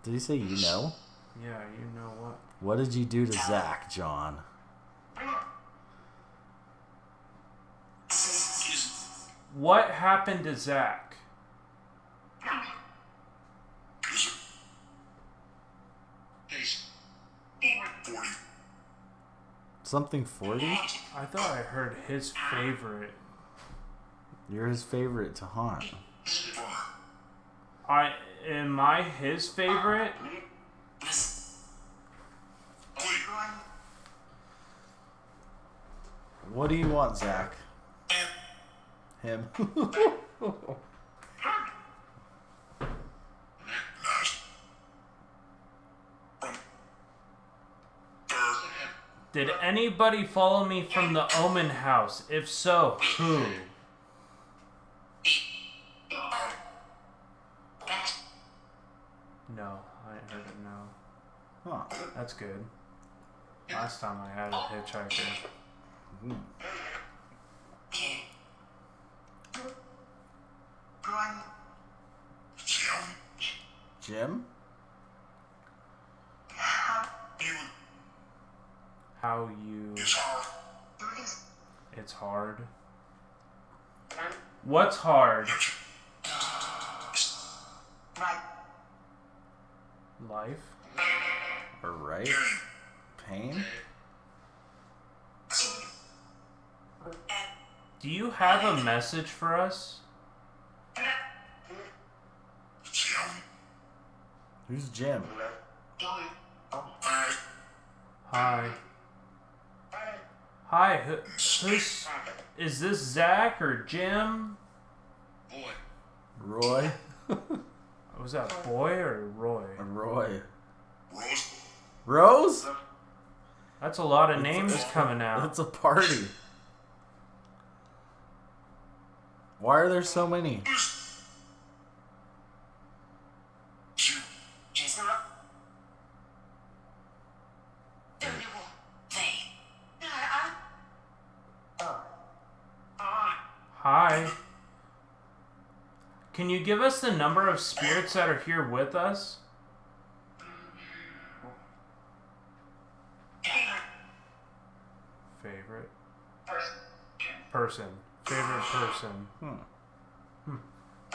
Did he say you know? Yeah, you know what? What did you do to Zach, John? What happened to Zach? Something 40? I thought I heard his favorite. You're his favorite to haunt. Am I his favorite? What do you want, Zach? Him. Did anybody follow me from the Omen house? If so, who? No, I ain't heard it, no. Huh. That's good. Last time I had a hitchhiker. Jim? How you... It's hard. What's hard? Life? Or right? Pain? Do you have a message for us? Who's Jim? Hi. Hi, who's... Is this Zach or Jim? Roy? Was that boy or Roy? Roy. Rose? That's a lot of names coming out. It's a party. Why are there so many? Hi. Can you give us the number of spirits that are here with us? Favorite person. Favorite person.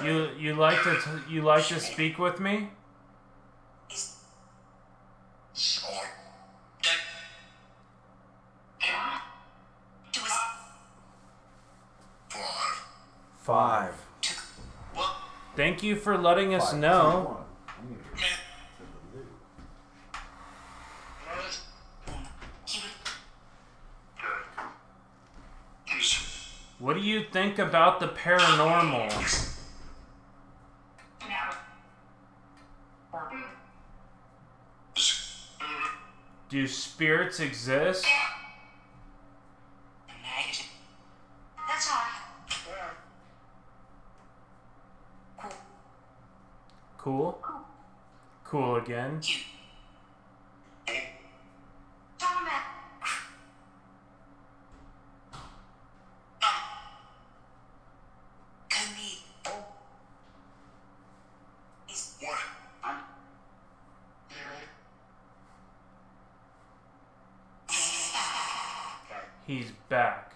You like to speak with me? Five. Thank you for letting us know. What do you think about the paranormal? Do spirits exist? Cool. Cool again. He's back.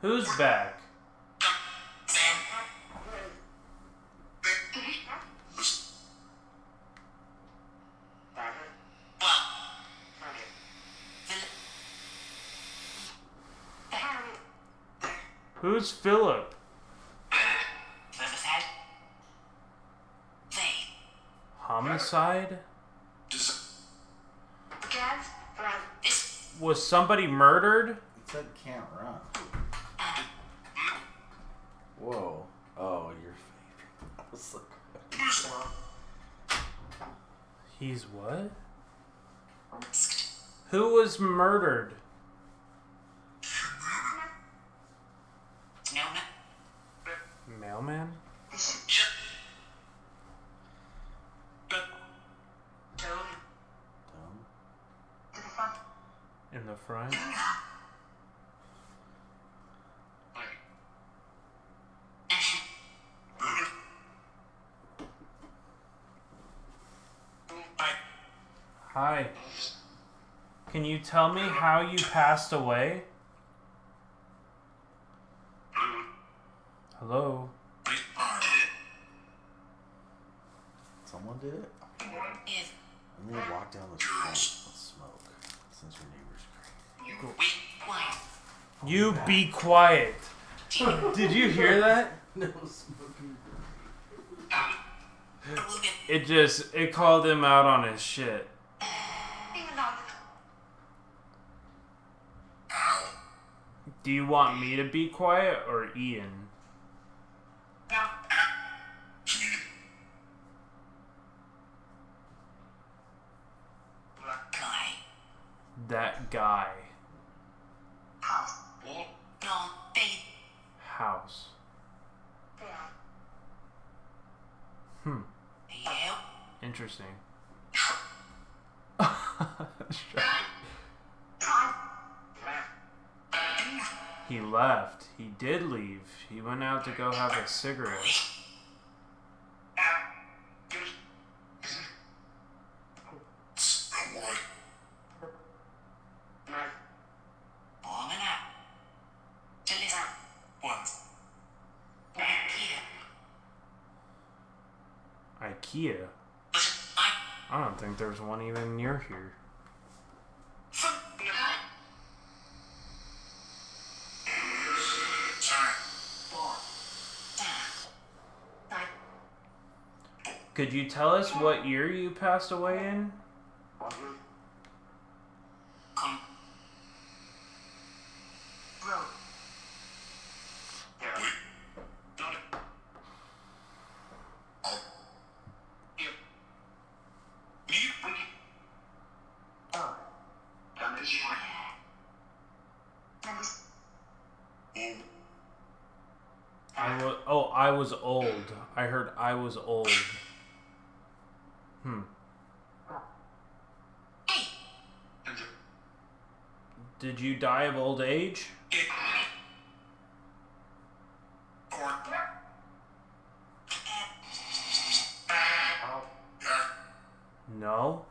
Who's back? Who's Philip? Homicide? Was somebody murdered? It said can't run. Whoa. Oh, you're vaping. I was like, He's what? Who was murdered? Mailman? In the front? Hi. Can you tell me how you passed away? Hello? someone did it? Let me walk down the street and smoke, since your neighbor's crazy. You be quiet. Did you hear that? No smoking. It called him out on his shit. Do you want me to be quiet or Ian? That guy. House. Interesting. He left. He did leave. He went out to go have a cigarette. IKEA? I don't think there's one even near here. Could you tell us what year you passed away in? I was old. I heard I was old. Did you die of old age? No.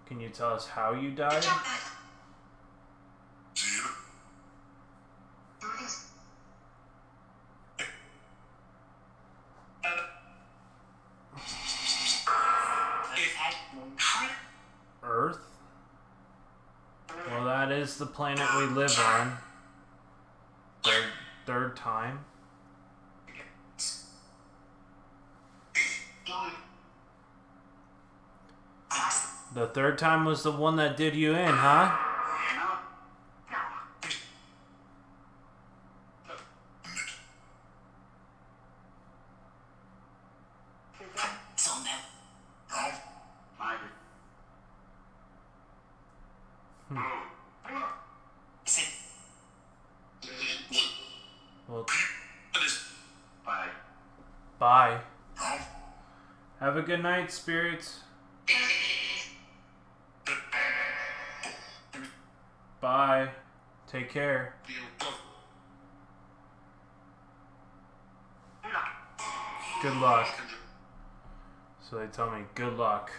Can you tell us how you died? Earth? Well, that is the planet we live on. Third time. The third time was the one that did you in, huh? Well, bye. Have a good night, spirits. Bye. Take care. Good luck. So they tell me, good luck.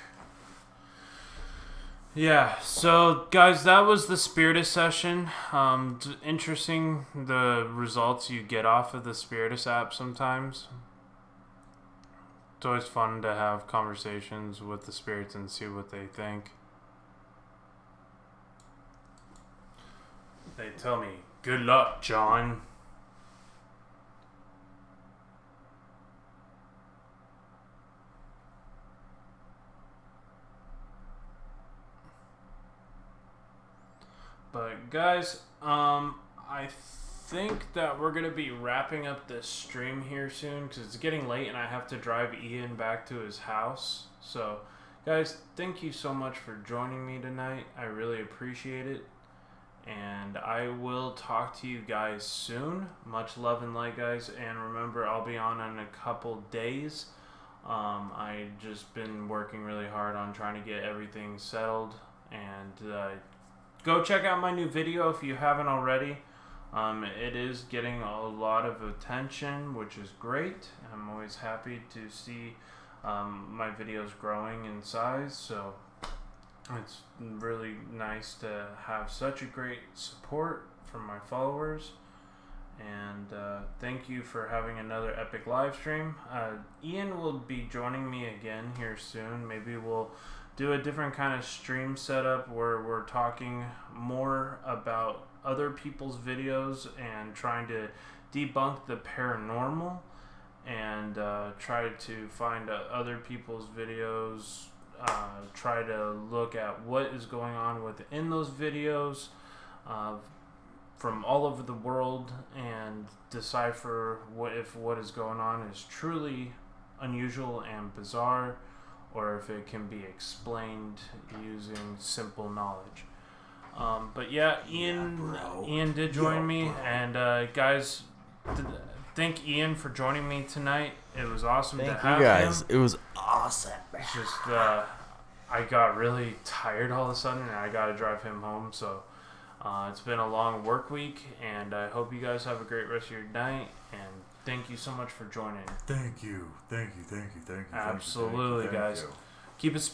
Yeah, so guys, that was the Spiritus session. Interesting the results you get off of the Spiritus app sometimes. It's always fun to have conversations with the spirits and see what they think. They tell me, good luck, John. But guys, I think that we're gonna be wrapping up this stream here soon because it's getting late and I have to drive Ian back to his house. So, guys, thank you so much for joining me tonight. I really appreciate it, and I will talk to you guys soon. Much love and light, guys, and remember, I'll be on in a couple days. I just been working really hard on trying to get everything settled, and go check out my new video if you haven't already. It is getting a lot of attention, which is great. I'm always happy to see my videos growing in size, so it's really nice to have such a great support from my followers. And thank you for having another epic live stream. Ian will be joining me again here soon. Maybe we'll do a different kind of stream setup where we're talking more about other people's videos and trying to debunk the paranormal, and try to find other people's videos, try to look at what is going on within those videos from all over the world, and decipher what is going on is truly unusual and bizarre, or if it can be explained using simple knowledge. But yeah, Ian did join me, and guys, thank Ian for joining me tonight. It was awesome to have him. It was awesome. It's just I got really tired all of a sudden, and I got to drive him home. So it's been a long work week, and I hope you guys have a great rest of your night. And thank you so much for joining. Thank you. Absolutely, guys. Keep it spooky.